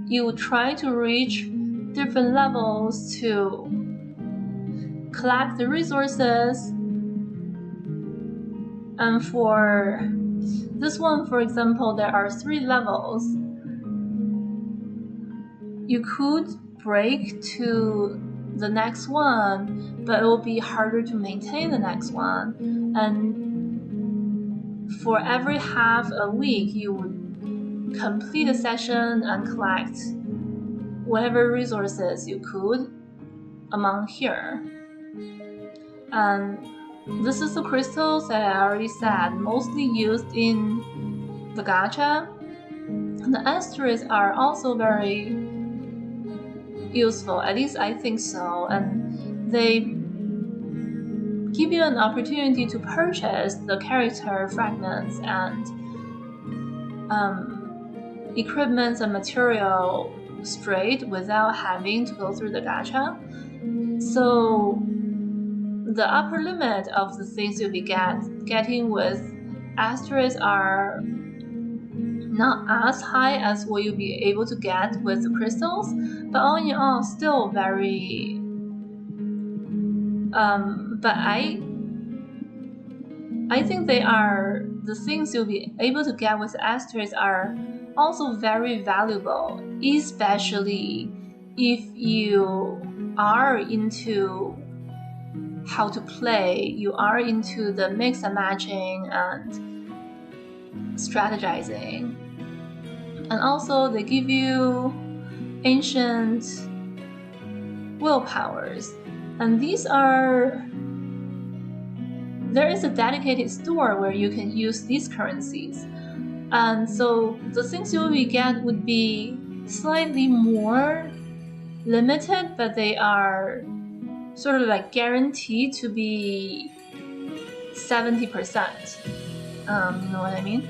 you try to reach different levels to collect the resources. And for this one, for example, there are 3 levels. You could break to the next one, but it will be harder to maintain the next one. And for every half a week, you would complete a session and collect whatever resources you could among here. And this is the crystals that I already said, mostly used in the gacha. The asterisks are also very useful, at least I think so, and they give you an opportunity to purchase the character fragments and equipment and material straight without having to go through the gacha. So the upper limit of the things you'll be getting with asterisks are not as high as what you'll be able to get with the crystals, but all in all, still very. But I think they are the things you'll be able to get with asterisks are also very valuable, especially if you are into how to play, you are into the mix and matching and strategizing. And also they give you ancient willpowers, and there is a dedicated store where you can use these currencies. And so the things you will get would be slightly more limited, but they are sort of like guaranteed to be 70%. You know what I mean?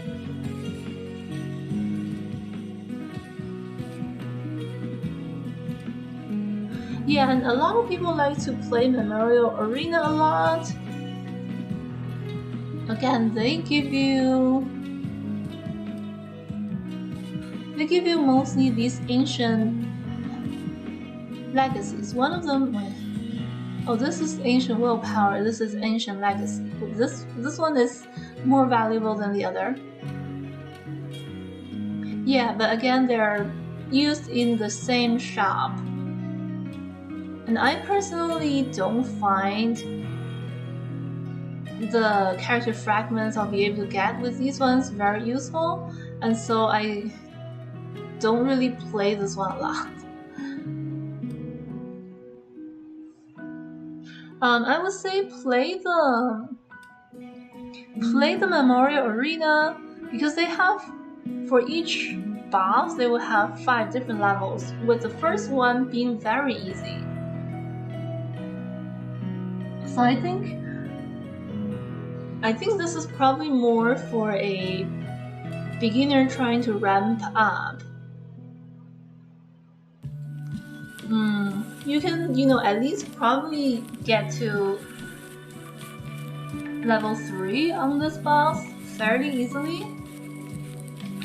Yeah, and a lot of people like to play Memorial Arena a lot. Again, they give you mostly these ancient legacies. One of them, this is ancient willpower, this is ancient legacy. This one is more valuable than the other. Yeah, but again, they're used in the same shop. And I personally don't find the character fragments I'll be able to get with these ones very useful, and so I don't really play this one a lot. I would say play the Memorial Arena, because they have, for each boss, they will have 5 different levels, with the first one being very easy. So I think this is probably more for a beginner trying to ramp up. You can, at least probably get to level 3 on this boss fairly easily.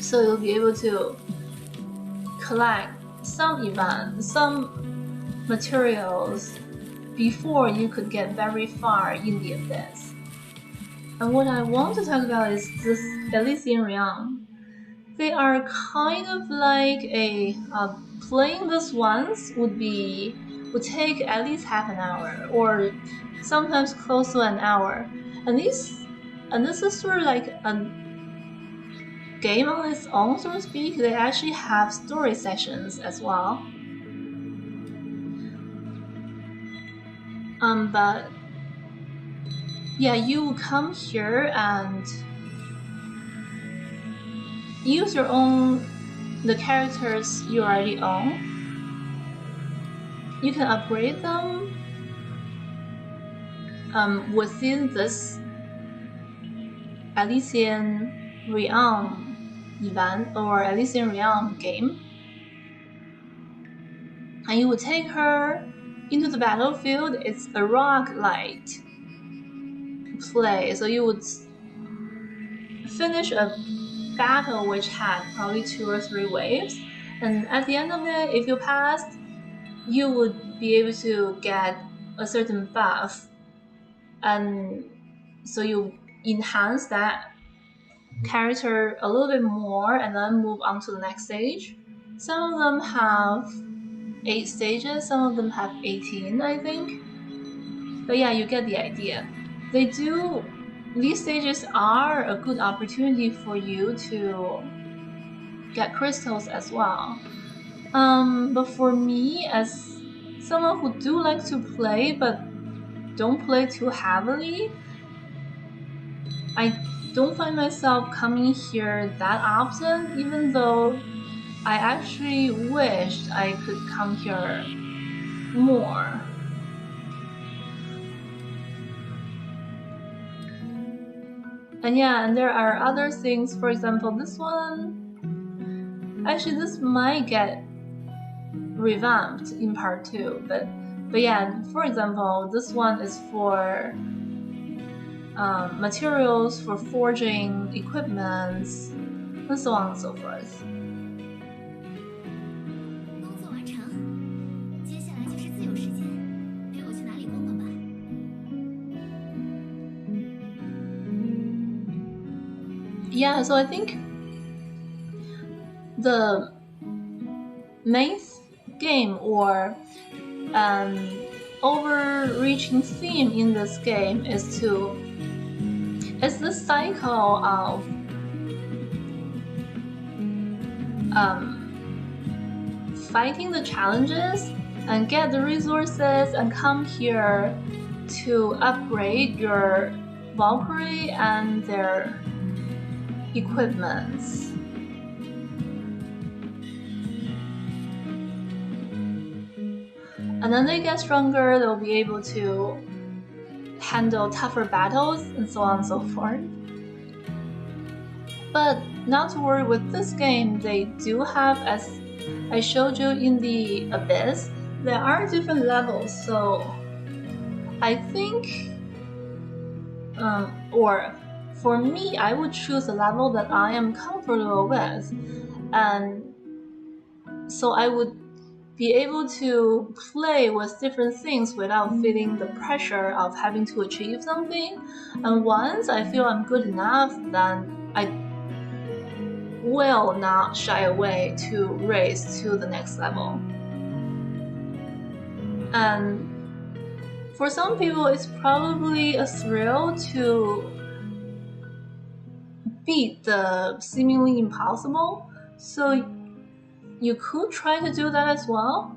So you'll be able to collect some events, some materials before you could get very far in the Abyss. And what I want to talk about is this Elysian Realm. They are kind of like playing this once would take at least half an hour, or sometimes close to an hour. And this is sort of like a game on its own, so to speak. They actually have story sessions as well. But yeah, you come here and use the characters you already own. You can upgrade them within this Elysian Realm event, or at least in Realm game. And you would take her into the battlefield. It's a roguelite play, so you would finish a battle which had probably 2 or 3 waves, and at the end of it, if you passed, you would be able to get a certain buff, and so you enhance that character a little bit more and then move on to the next stage. Some of them have 8 stages, some of them have 18, I think. But yeah, you get the idea. These stages are a good opportunity for you to get crystals as well. But for me, as someone who do like to play but don't play too heavily, I don't find myself coming here that often, even though I actually wished I could come here more. And yeah, and there are other things. For example, this one, actually this might get revamped in part 2, but yeah, for example, this one is for materials for forging equipments, and so on and so forth. Yeah, so I think the main game or overreaching theme in this game is the cycle of fighting the challenges and get the resources and come here to upgrade your Valkyrie and their equipments. And then they get stronger, they'll be able to handle tougher battles and so on and so forth. But not to worry with this game, they do have, as I showed you in the Abyss, there are different levels, so I think, or for me, I would choose a level that I am comfortable with, and so I would be able to play with different things without feeling the pressure of having to achieve something. And once I feel I'm good enough, then I will not shy away to raise to the next level. And for some people, it's probably a thrill to beat the seemingly impossible, so you could try to do that as well.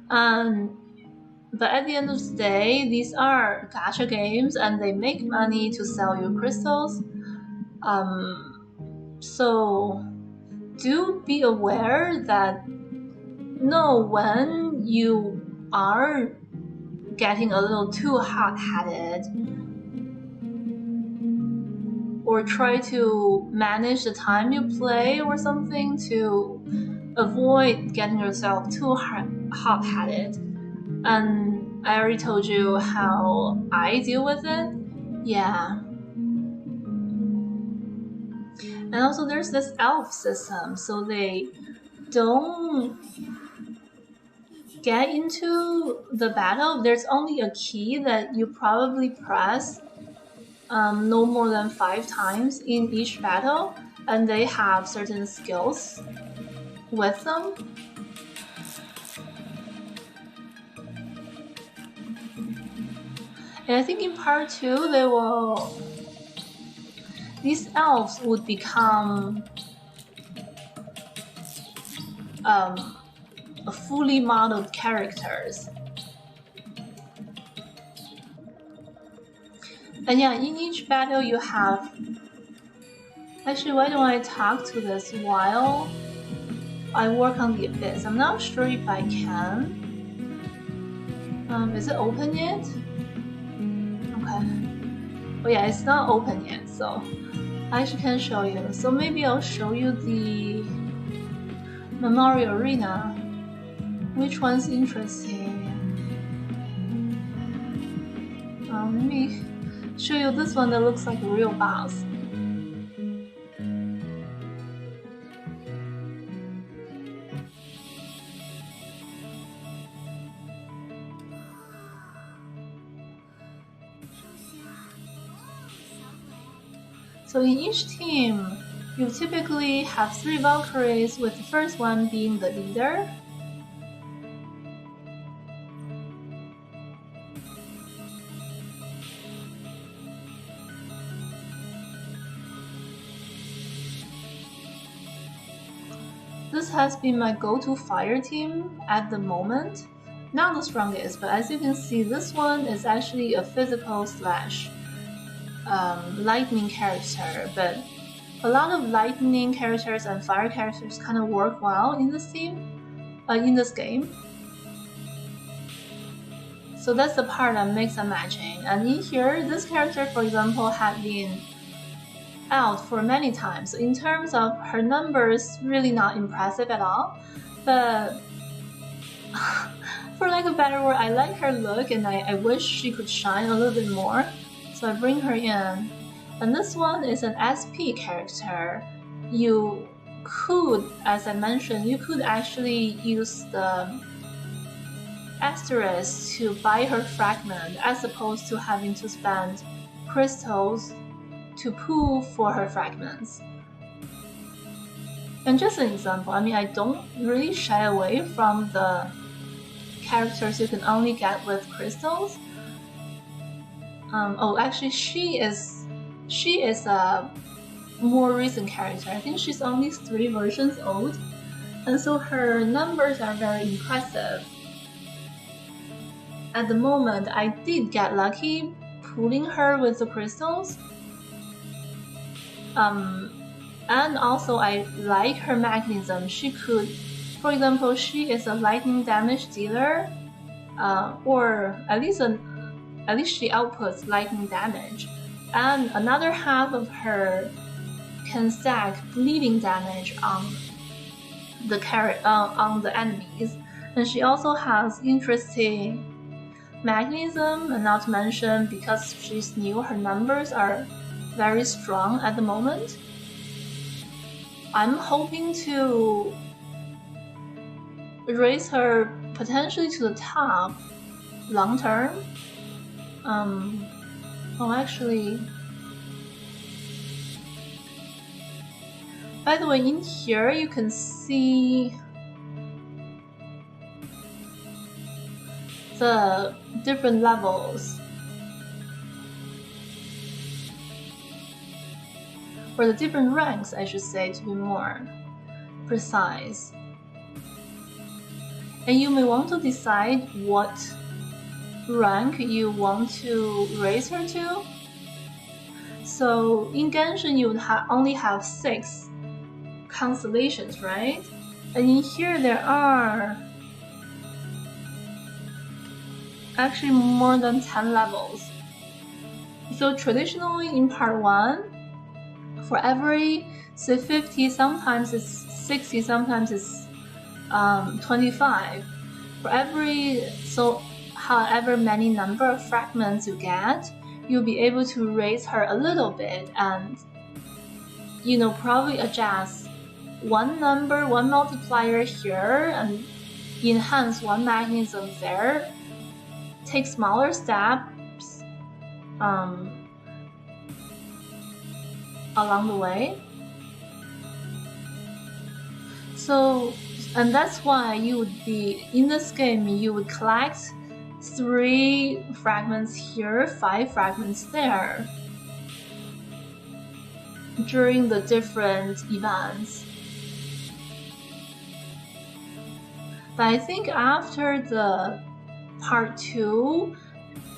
But at the end of the day, these are gacha games and they make money to sell you crystals. So do be aware that know when you are getting a little too hot-headed, or try to manage the time you play or something to avoid getting yourself too hot-headed. And I already told you how I deal with it. Yeah. And also there's this elf system, so they don't get into the battle. There's only a key that you probably press no more than 5 times in each battle, and they have certain skills with them. And I think in part 2, these elves would become fully modeled characters. And yeah, in each battle you have... Actually, why don't I talk to this while I work on the Abyss? I'm not sure if I can. Is it open yet? Okay. Oh yeah, it's not open yet, so I actually can show you. So maybe I'll show you the Memorial Arena. Which one's interesting? Let me show you this one that looks like a real boss. So in each team, you typically have 3 Valkyries, with the first one being the leader. This has been my go-to fire team at the moment. Not the strongest, but as you can see, this one is actually a physical slash lightning character, but a lot of lightning characters and fire characters kind of work well in this team, in this game. So that's the part that makes a matching. And in here, this character, for example, had been out for many times. So in terms of her numbers, really not impressive at all. But for lack of a better word, I like her look, and I wish she could shine a little bit more. So I bring her in. And this one is an SP character. You could, as I mentioned, you could actually use the asterisk to buy her fragment, as opposed to having to spend crystals to pull for her fragments. And just an example, I mean, I don't really shy away from the characters you can only get with crystals. Oh, actually, she is a more recent character. I think she's only 3 versions old, and so her numbers are very impressive. At the moment, I did get lucky pulling her with the crystals. And also I like her mechanism. She could, for example, she is a lightning damage dealer, or at least she outputs lightning damage, and another half of her can stack bleeding damage on the enemies. And she also has interesting mechanism, and not to mention, because she's new, her numbers are very strong at the moment. I'm hoping to raise her potentially to the top long term. Oh, actually, by the way, in here you can see the different levels, or the different ranks, I should say, to be more precise. And you may want to decide what rank you want to raise her to. So in Genshin, you would only have 6 constellations, right? And in here there are actually more than 10 levels. So traditionally in part 1, for every, say, 50, sometimes it's 60, sometimes it's 25. For every, so however many number of fragments you get, you'll be able to raise her a little bit, and probably adjust one number, one multiplier here, and enhance one mechanism there. Take smaller steps along the way. So, and that's why you would be, in this game, you would collect 3 fragments here, 5 fragments there during the different events. But I think after the part 2,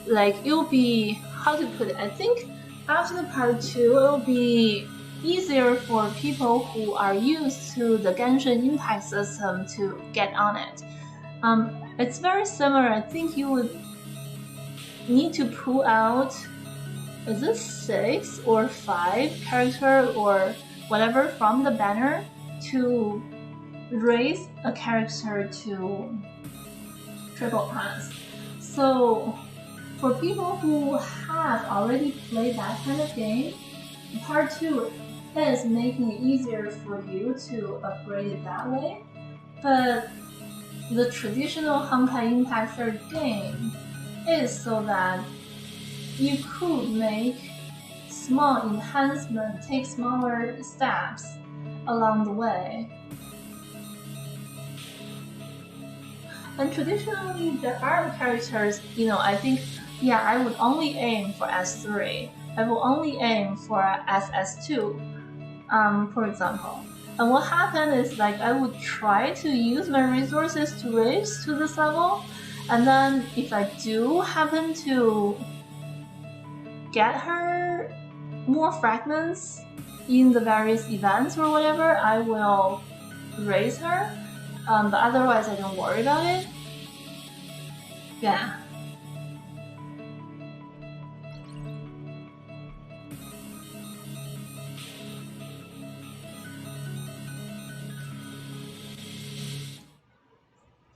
like, it'll be, how to put it, I think after the part 2, it'll be easier for people who are used to the Genshin Impact system to get on it. It's very similar. I think you would need to pull out is it 6 or 5 character or whatever from the banner to raise a character to triple S. So for people who have already played that kind of game, part 2 is making it easier for you to upgrade it that way. But the traditional Honkai Impact 3rd game is so that you could make small enhancements, take smaller steps along the way. And traditionally, there are characters, I think, I would only aim for S3. I will only aim for SS2, for example. And what happened is I would try to use my resources to raise to this level, and then if I do happen to get her more fragments in the various events or whatever, I will raise her. But otherwise I don't worry about it. Yeah.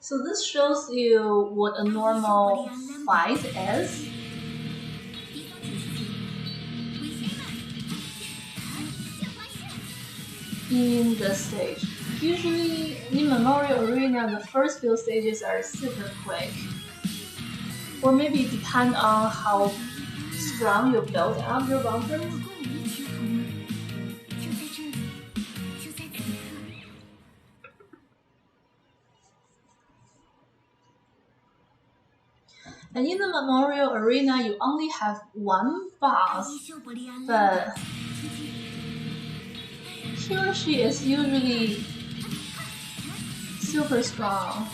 So this shows you what a normal fight is. In the stage. Usually in Memorial Arena, the first few stages are super quick. Or maybe it depends on how strong you build up your bunkers. And in the Memorial Arena, you only have one boss, but he or she is usually super strong.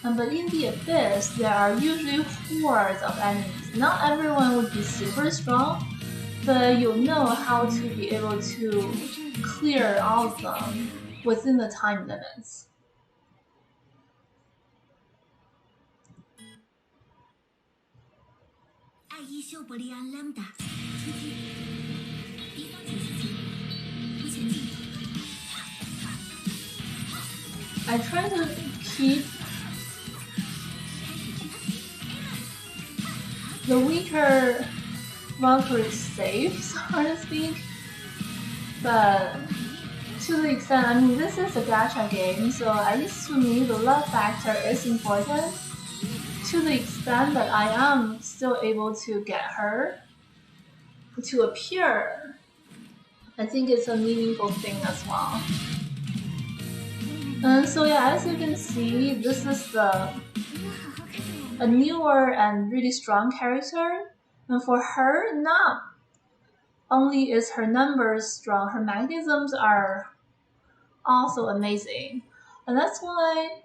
But in the Abyss, there are usually hordes of enemies. Not everyone would be super strong, but you'll know how to be able to clear all of them within the time limits. I try to keep the weaker Valkyrie safe, so to speak, but to the extent, this is a gacha game, so at least to me the luck factor is important. To the extent that I am still able to get her to appear, I think it's a meaningful thing as well. And so as you can see, this is a newer and really strong character. And for her, not only is her numbers strong, her mechanisms are also amazing. And that's why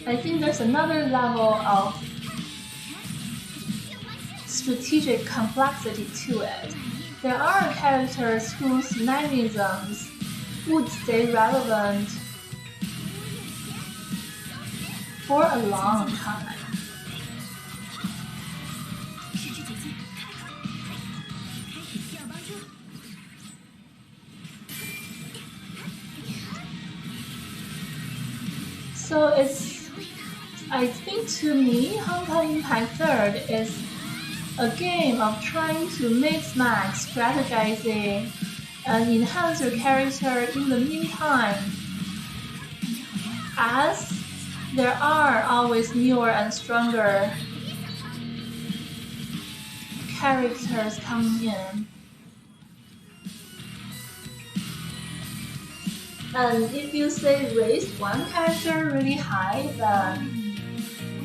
I think there's another level of strategic complexity to it. There are characters whose mechanisms would stay relevant for a long time. So I think to me, Honkai Impact 3rd is a game of trying to mix match strategizing and enhance your character in the meantime, as there are always newer and stronger characters coming in. And if you say raise one character really high, then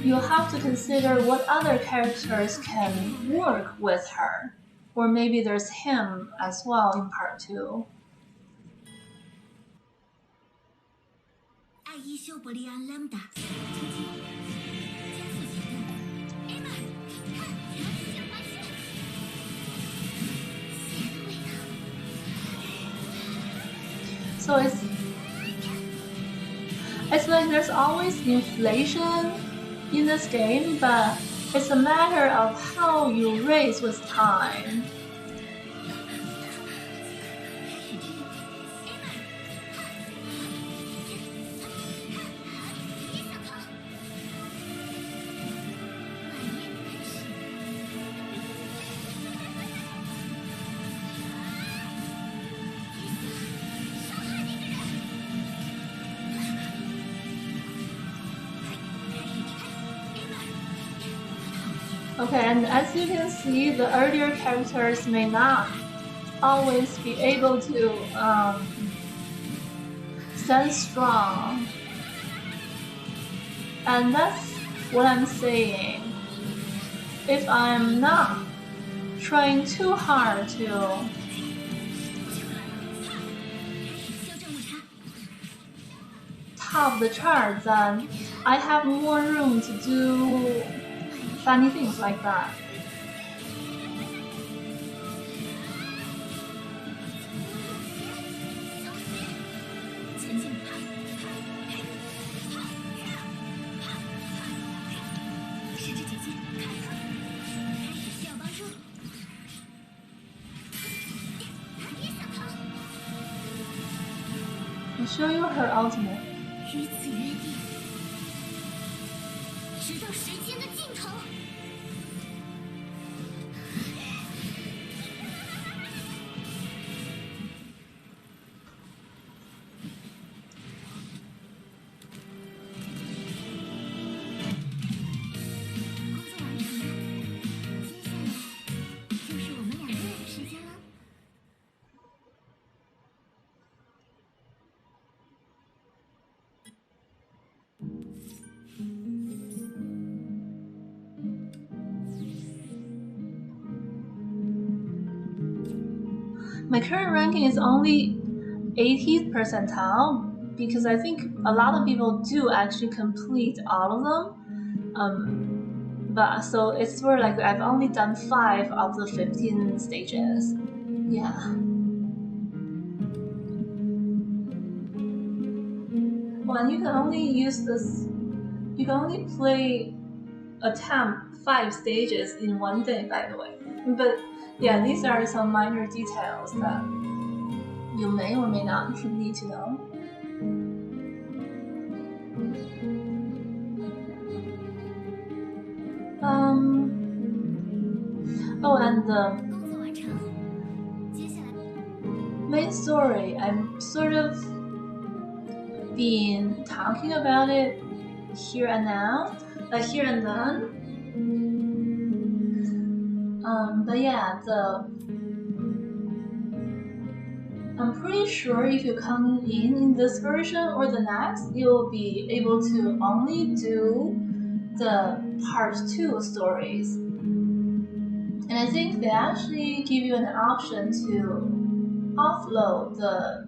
you have to consider what other characters can work with her. Or maybe there's him as well in part 2. So it's like there's always inflation in this game, but it's a matter of how you raise with time. Okay, and as you can see, the earlier characters may not always be able to stand strong. And that's what I'm saying. If I'm not trying too hard to top the chart, then I have more room to do funny things like that. I'll show you her ultimate. 与此约定，直到时间的尽头。工作完成了，接下来就是我们两个人的时间了。My current ranking is only 80th percentile because I think a lot of people do actually complete all of them. But so it's sort of like I've only done 5 of the 15 stages. Yeah. Well, and you can only use this. You can only attempt 5 stages in one day, by the way. But yeah, these are some minor details that you may or may not need to know. Oh, and the main story, I'm sort of been talking about it here and now, here and then. But yeah, I'm pretty sure if you come in this version or the next, you'll be able to only do the part 2 stories. And I think they actually give you an option to offload the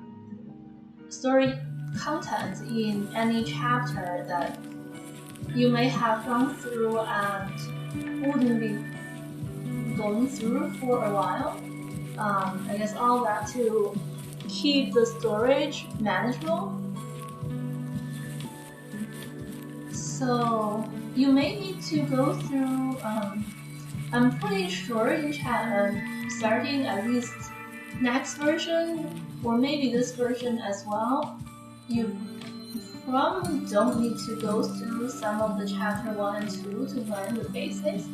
story content in any chapter that you may have gone through and wouldn't be going through for a while. I guess all that to keep the storage manageable. So you may need to go through, I'm pretty sure in starting at least next version, or maybe this version as well, you probably don't need to go through some of the chapter 1 and 2 to learn the basics.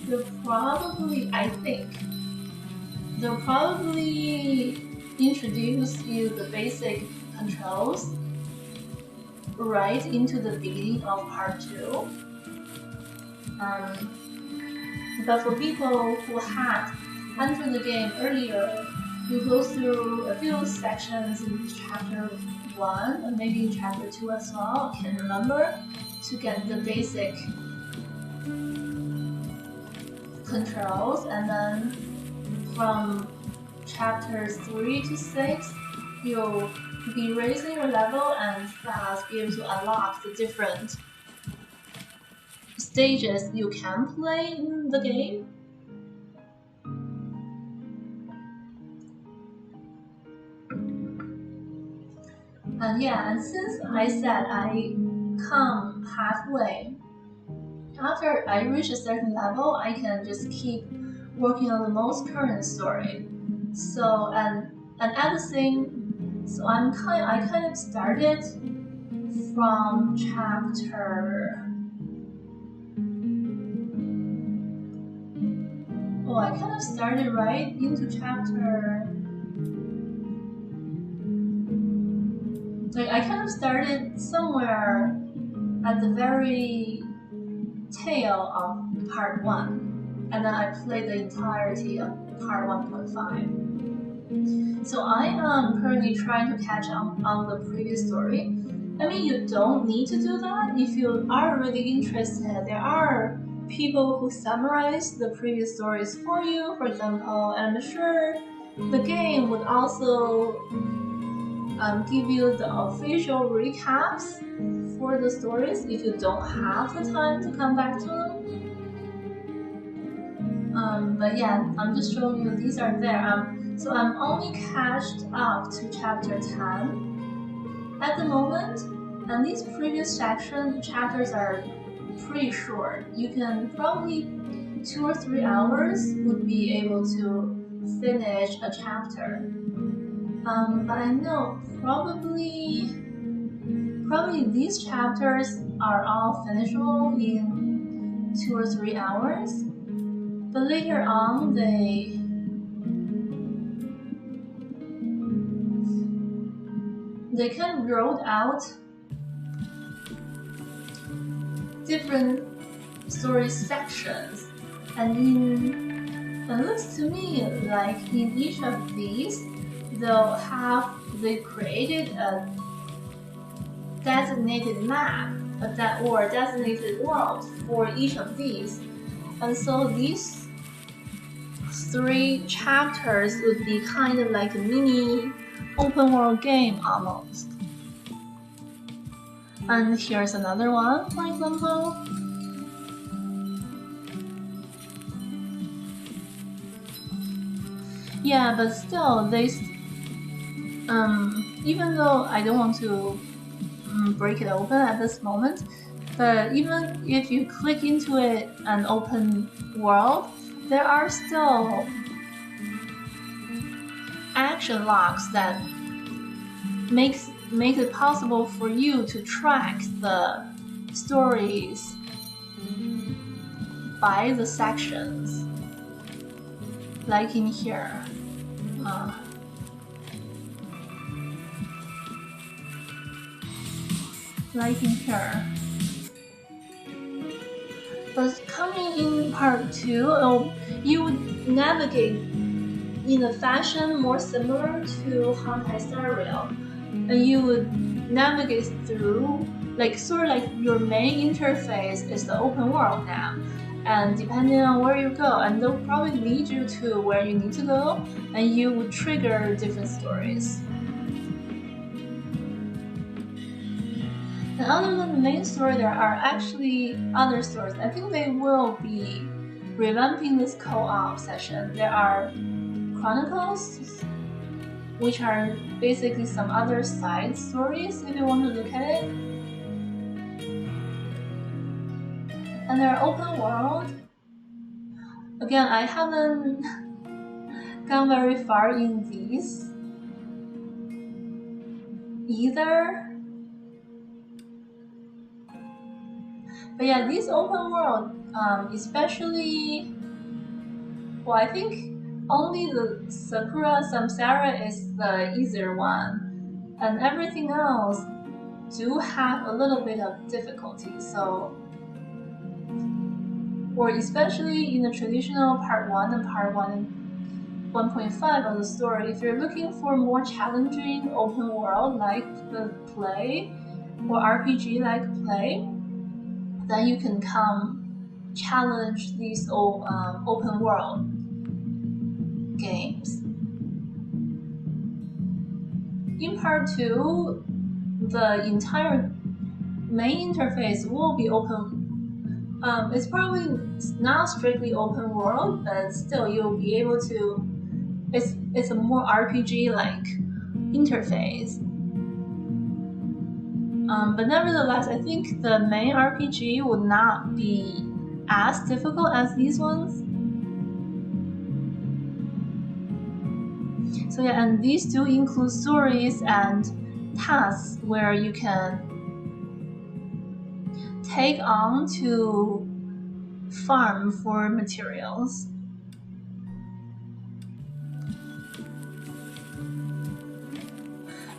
They'll probably, I think, they'll probably introduce you the basic controls right into the beginning of part 2. But for people who had entered the game earlier, you go through a few sections in chapter 1 and maybe in chapter 2 as well, I can't remember, to get the basic controls, and then from chapters 3 to 6, you'll be raising your level and thus be able to unlock the different stages you can play in the game. And yeah, and since I said I come halfway, after I reach a certain level, I can just keep working on the most current story. So and at the same, so I kind of started from chapter. Oh, I kind of started right into chapter. Like I kind of started somewhere at the very tail of part 1, and then I played the entirety of part 1.5. So I am currently trying to catch up on the previous story. I mean, you don't need to do that if you are really interested. There are people who summarize the previous stories for you, for example, and I'm sure the game would also give you the official recaps for the stories if you don't have the time to come back to them. But yeah, I'm just showing you these are there. So I'm only catched up to chapter 10 at the moment, and these previous chapters are pretty short. You can probably 2 or 3 hours would be able to finish a chapter. But I know probably these chapters are all finishable in 2 or 3 hours. But later on, they kind of rolled out different story sections, and it looks to me like in each of these, they created a designated map, or designated world for each of these, and so these 3 chapters would be kind of like a mini open world game almost. And here's another one, for example. Yeah, but still, even though I don't want to break it open at this moment, but even if you click into it an open world, there are still action logs that makes it possible for you to track the stories by the sections, like in here. Like in here. But coming in part 2, you would navigate in a fashion more similar to HonkaiStarRail, and you would navigate through, sort of like your main interface is the open world now, and depending on where you go, and they'll probably lead you to where you need to go, and you would trigger different stories. And other than the main story, there are actually other stories. I think they will be revamping this co-op session. There are Chronicles, which are basically some other side stories if you want to look at it. And they're open world. Again, I haven't gone very far in these either. But yeah, these open world, especially, well, I think only the Sakura Samsara is the easier one, and everything else do have a little bit of difficulty. So, or especially in the traditional part 1 and part 1.5 of the story, if you're looking for more challenging open world like the play or RPG like play, then you can come challenge these open world games. In part 2, the entire main interface will be open. It's probably not strictly open world, but still you'll be able to. It's a more RPG like interface. But nevertheless, I think the main RPG would not be as difficult as these ones. So yeah, and these do include stories and tasks where you can take on to farm for materials.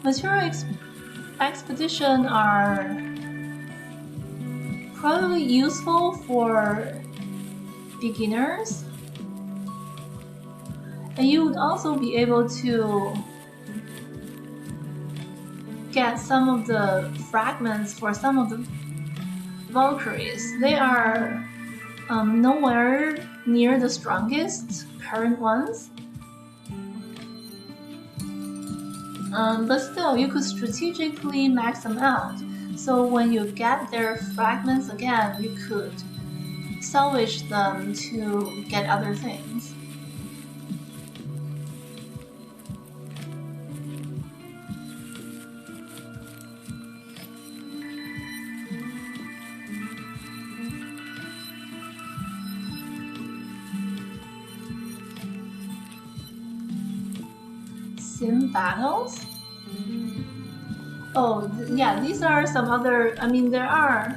Material expedition are probably useful for beginners, and you would also be able to get some of the fragments for some of the Valkyries. They are nowhere near the strongest current ones, but still you could strategically max them out. So when you get their fragments again, you could salvage them to get other things. Sim battles? Oh, yeah, these are some other, I mean, there are.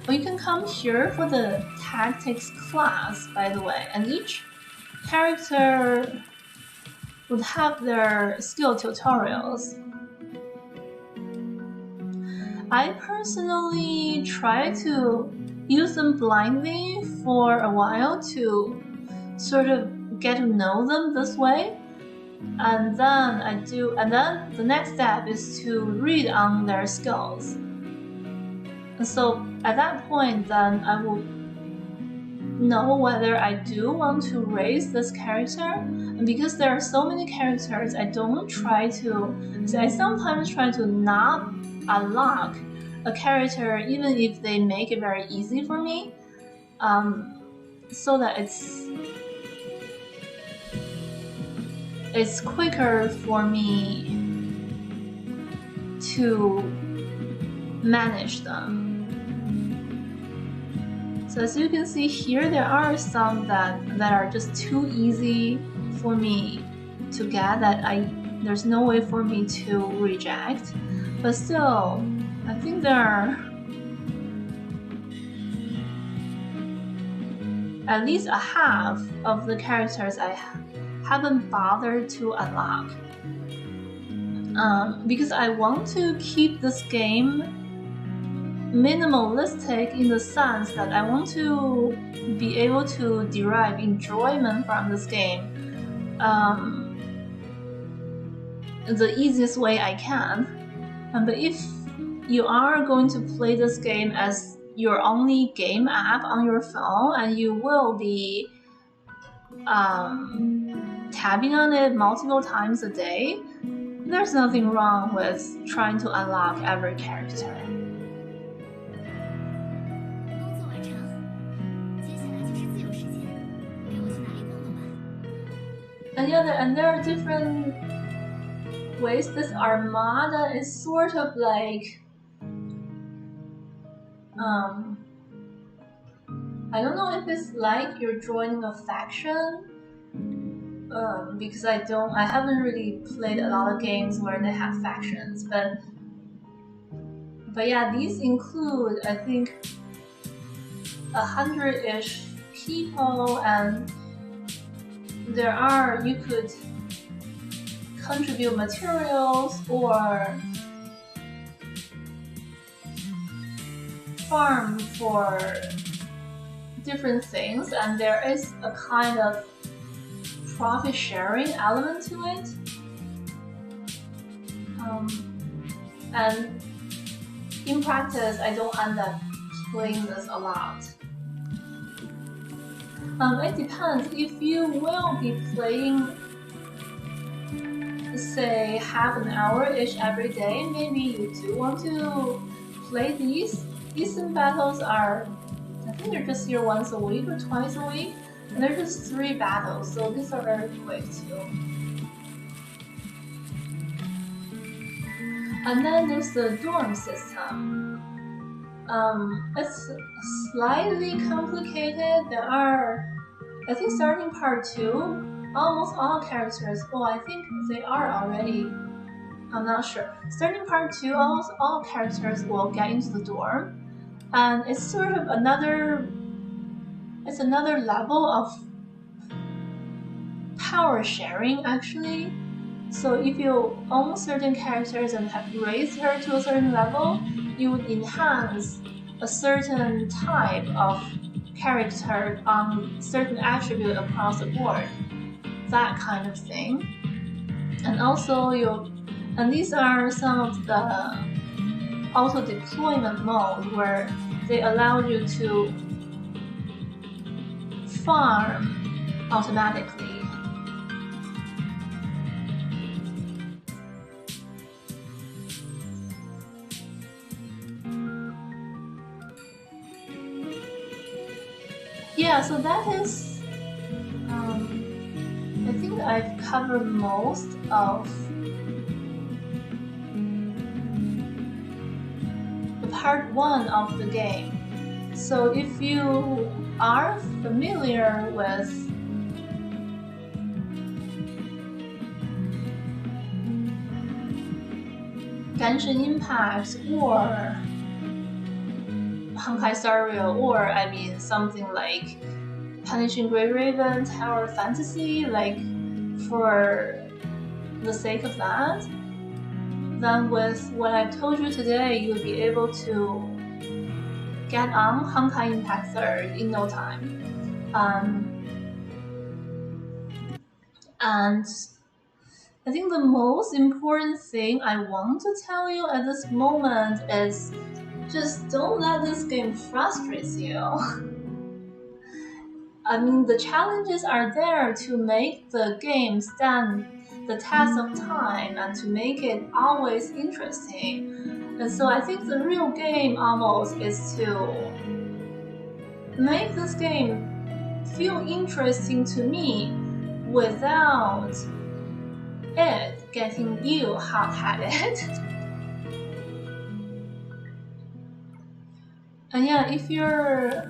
Oh, you can come here for the tactics class, by the way, and each character would have their skill tutorials. I personally try to use them blindly for a while to sort of get to know them this way. And then the next step is to read on their skills. And so at that point, then I will know whether I do want to raise this character. And because there are so many characters, I sometimes try to not unlock a character even if they make it very easy for me, so that it's quicker for me to manage them. So as you can see here, there are some that are just too easy for me to get, that there's no way for me to reject. But still, I think there are at least a half of the characters I haven't bothered to unlock, because I want to keep this game minimalistic in the sense that I want to be able to derive enjoyment from this game the easiest way I can. But if you are going to play this game as your only game app on your phone, and you will be tapping on it multiple times a day, there's nothing wrong with trying to unlock every character. And there are different ways. This armada is sort of like I don't know if it's like you're joining a faction, because I haven't really played a lot of games where they have factions, but yeah, these include, I think, 100-ish people, and you could contribute materials or farm for different things, and there is a kind of profit sharing element to it. And in practice, I don't end up playing this a lot. It depends. If you will be playing, say, half an hour-ish every day, maybe you do want to play these. These sim battles are, I think they're just here once a week or twice a week, and they're just 3 battles, so these are very quick too. And then there's the dorm system. It's slightly complicated. There are, I think starting part 2, almost all characters, well, I think they are already, I'm not sure. Starting part 2, almost all characters will get into the dorm. And it's sort of another level of power sharing, actually. So if you own certain characters and have raised her to a certain level, you would enhance a certain type of character on certain attribute across the board, that kind of thing. And also and these are some of the auto deployment mode where they allow you to farm automatically. Yeah, so that is, I think I've covered most of the part 1 of the game. So if you are familiar with Genshin Impact or HonkaiStarRail, or I mean something like Punishing Grey Raven, Tower Fantasy, like for the sake of that, then with what I've told you today, you'll be able to get on Honkai Impact 3rd in no time. And I think the most important thing I want to tell you at this moment is just don't let this game frustrate you. I mean, the challenges are there to make the game stand the test of time and to make it always interesting. And so I think the real game almost is to make this game feel interesting to me without it getting you hot-headed. And yeah, if you're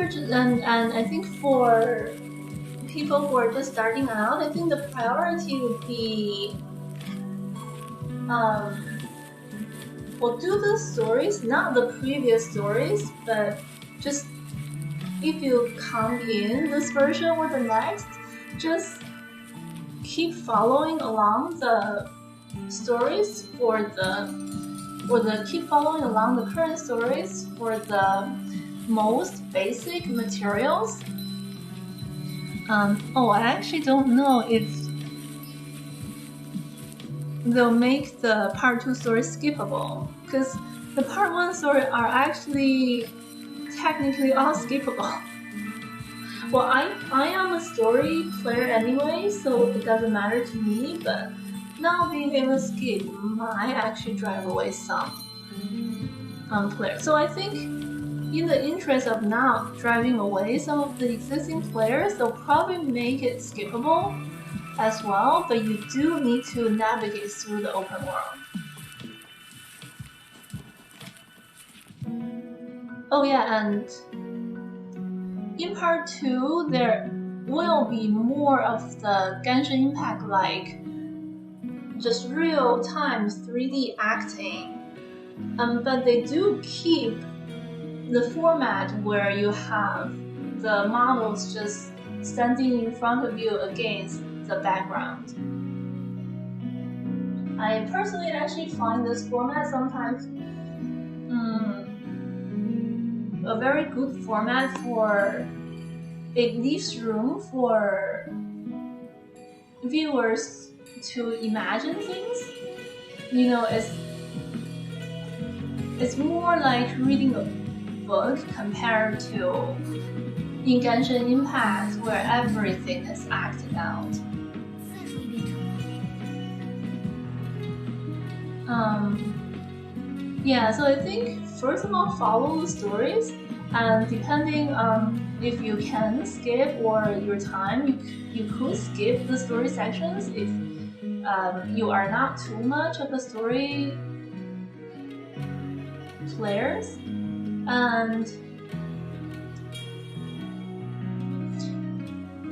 just, and I think for people who are just starting out, I think the priority would be well, do the stories, not the previous stories, but just if you come in this version or the next, just keep following along the stories keep following along the current stories for the most basic materials. I actually don't know if they'll make the part 2 story skippable, because the part 1 story are actually technically all skippable. Well, I am a story player anyway, so it doesn't matter to me, but not being able to skip might actually drive away some players. So I think in the interest of not driving away some of the existing players, they'll probably make it skippable as well, but you do need to navigate through the open world. Oh yeah, and in part 2, there will be more of the Genshin Impact like just real-time 3D acting, but they do keep the format where you have the models just standing in front of you against the background. I personally actually find this format sometimes a very good format for it leaves room for viewers to imagine things. You know, it's more like reading a book compared to in Genshin Impact where everything is acted out. Yeah, so I think first of all follow the stories, And depending on if you can skip or your time, you could skip the story sections if you are not too much of a story players. And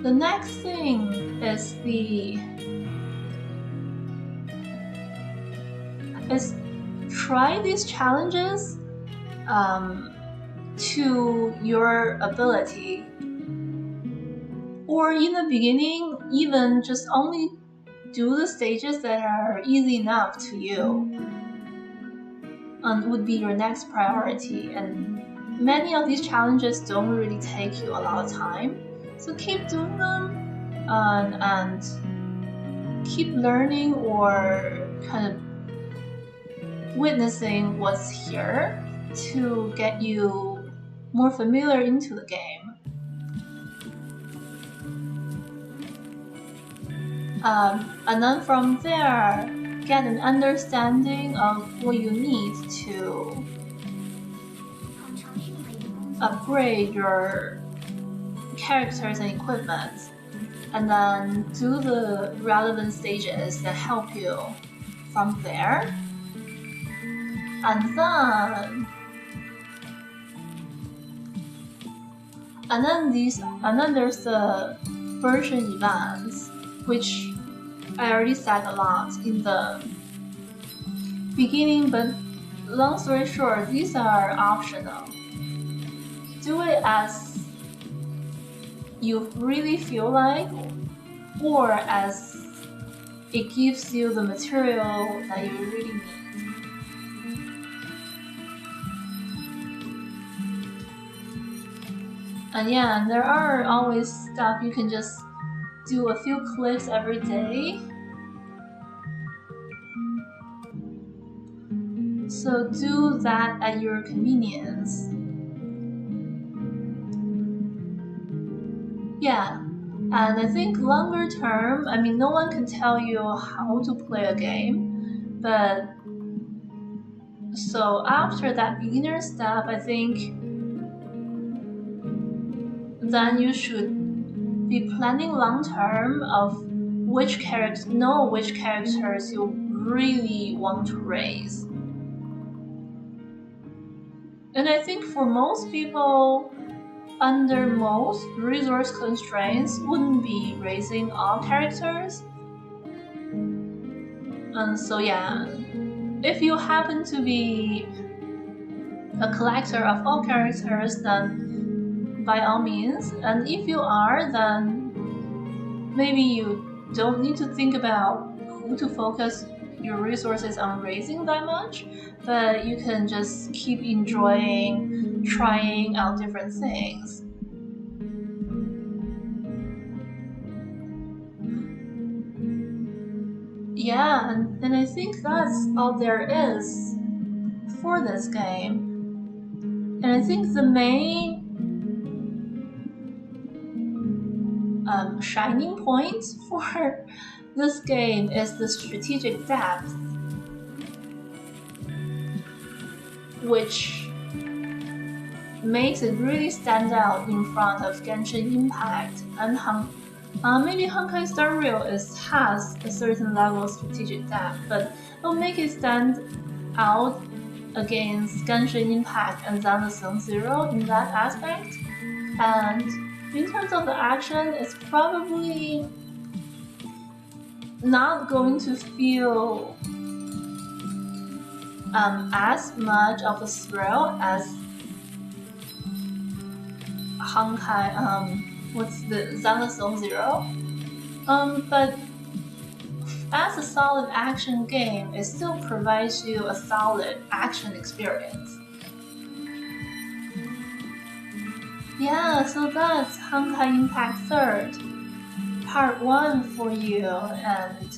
the next thing is try these challenges to your ability, or in the beginning even just only do the stages that are easy enough to you, and would be your next priority. And many of these challenges don't really take you a lot of time, so keep doing them and keep learning or kind of witnessing what's here to get you more familiar into the game. And then from there, get an understanding of what you need to upgrade your characters and equipment, and then do the relevant stages that help you from there. And then there's the version events, which I already said a lot in the beginning, but long story short, these are optional. Do it as you really feel like, or as it gives you the material that you really need. And yeah, there are always stuff you can just do a few clicks every day. So do that at your convenience. Yeah, and I think longer term, I mean, no one can tell you how to play a game, but so after that beginner step, I think then you should be planning long term of which characters you really want to raise. And I think for most people, under most resource constraints, wouldn't be raising all characters. And so yeah, if you happen to be a collector of all characters, then by all means. And if you are, then maybe you don't need to think about who to focus your resources on raising that much, but you can just keep enjoying trying out different things. Yeah, and I think that's all there is for this game. And I think the main shining point for this game is the strategic depth, which makes it really stand out in front of Genshin Impact and maybe HonkaiStarRail has a certain level of strategic depth, but it'll make it stand out against Genshin Impact and Zero Zero in that aspect. And in terms of the action, it's probably not going to feel as much of a thrill as Honkai, what's the Zero. But as a solid action game, it still provides you a solid action experience. Yeah, so that's Honkai Impact 3rd, Part 1 for you, and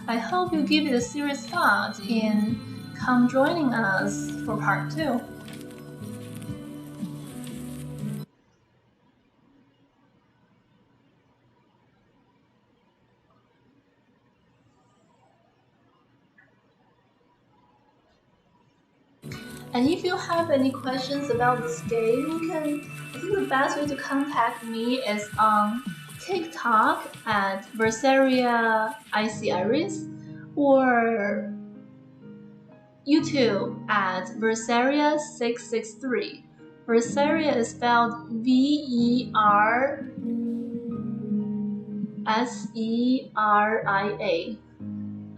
I hope you give it a serious thought in come joining us for Part 2. And if you have any questions about this game, I think the best way to contact me is on TikTok at Versaria ICIris or YouTube at Versaria663. Versaria is spelled Versera.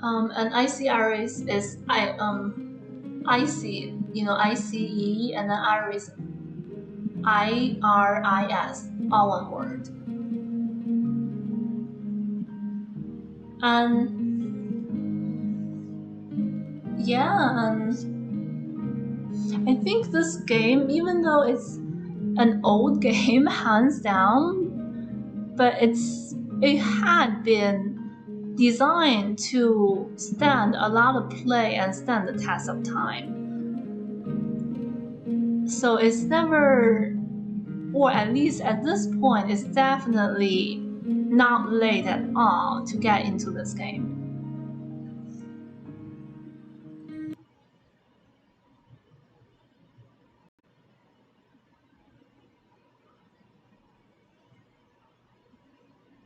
And ICIris is IC, ICE, and then Iris, IRIS, all one word. And yeah, and I think this game, even though it's an old game, hands down, but it had been designed to stand a lot of play and stand the test of time. So it's never, or at least at this point, it's definitely not late at all to get into this game.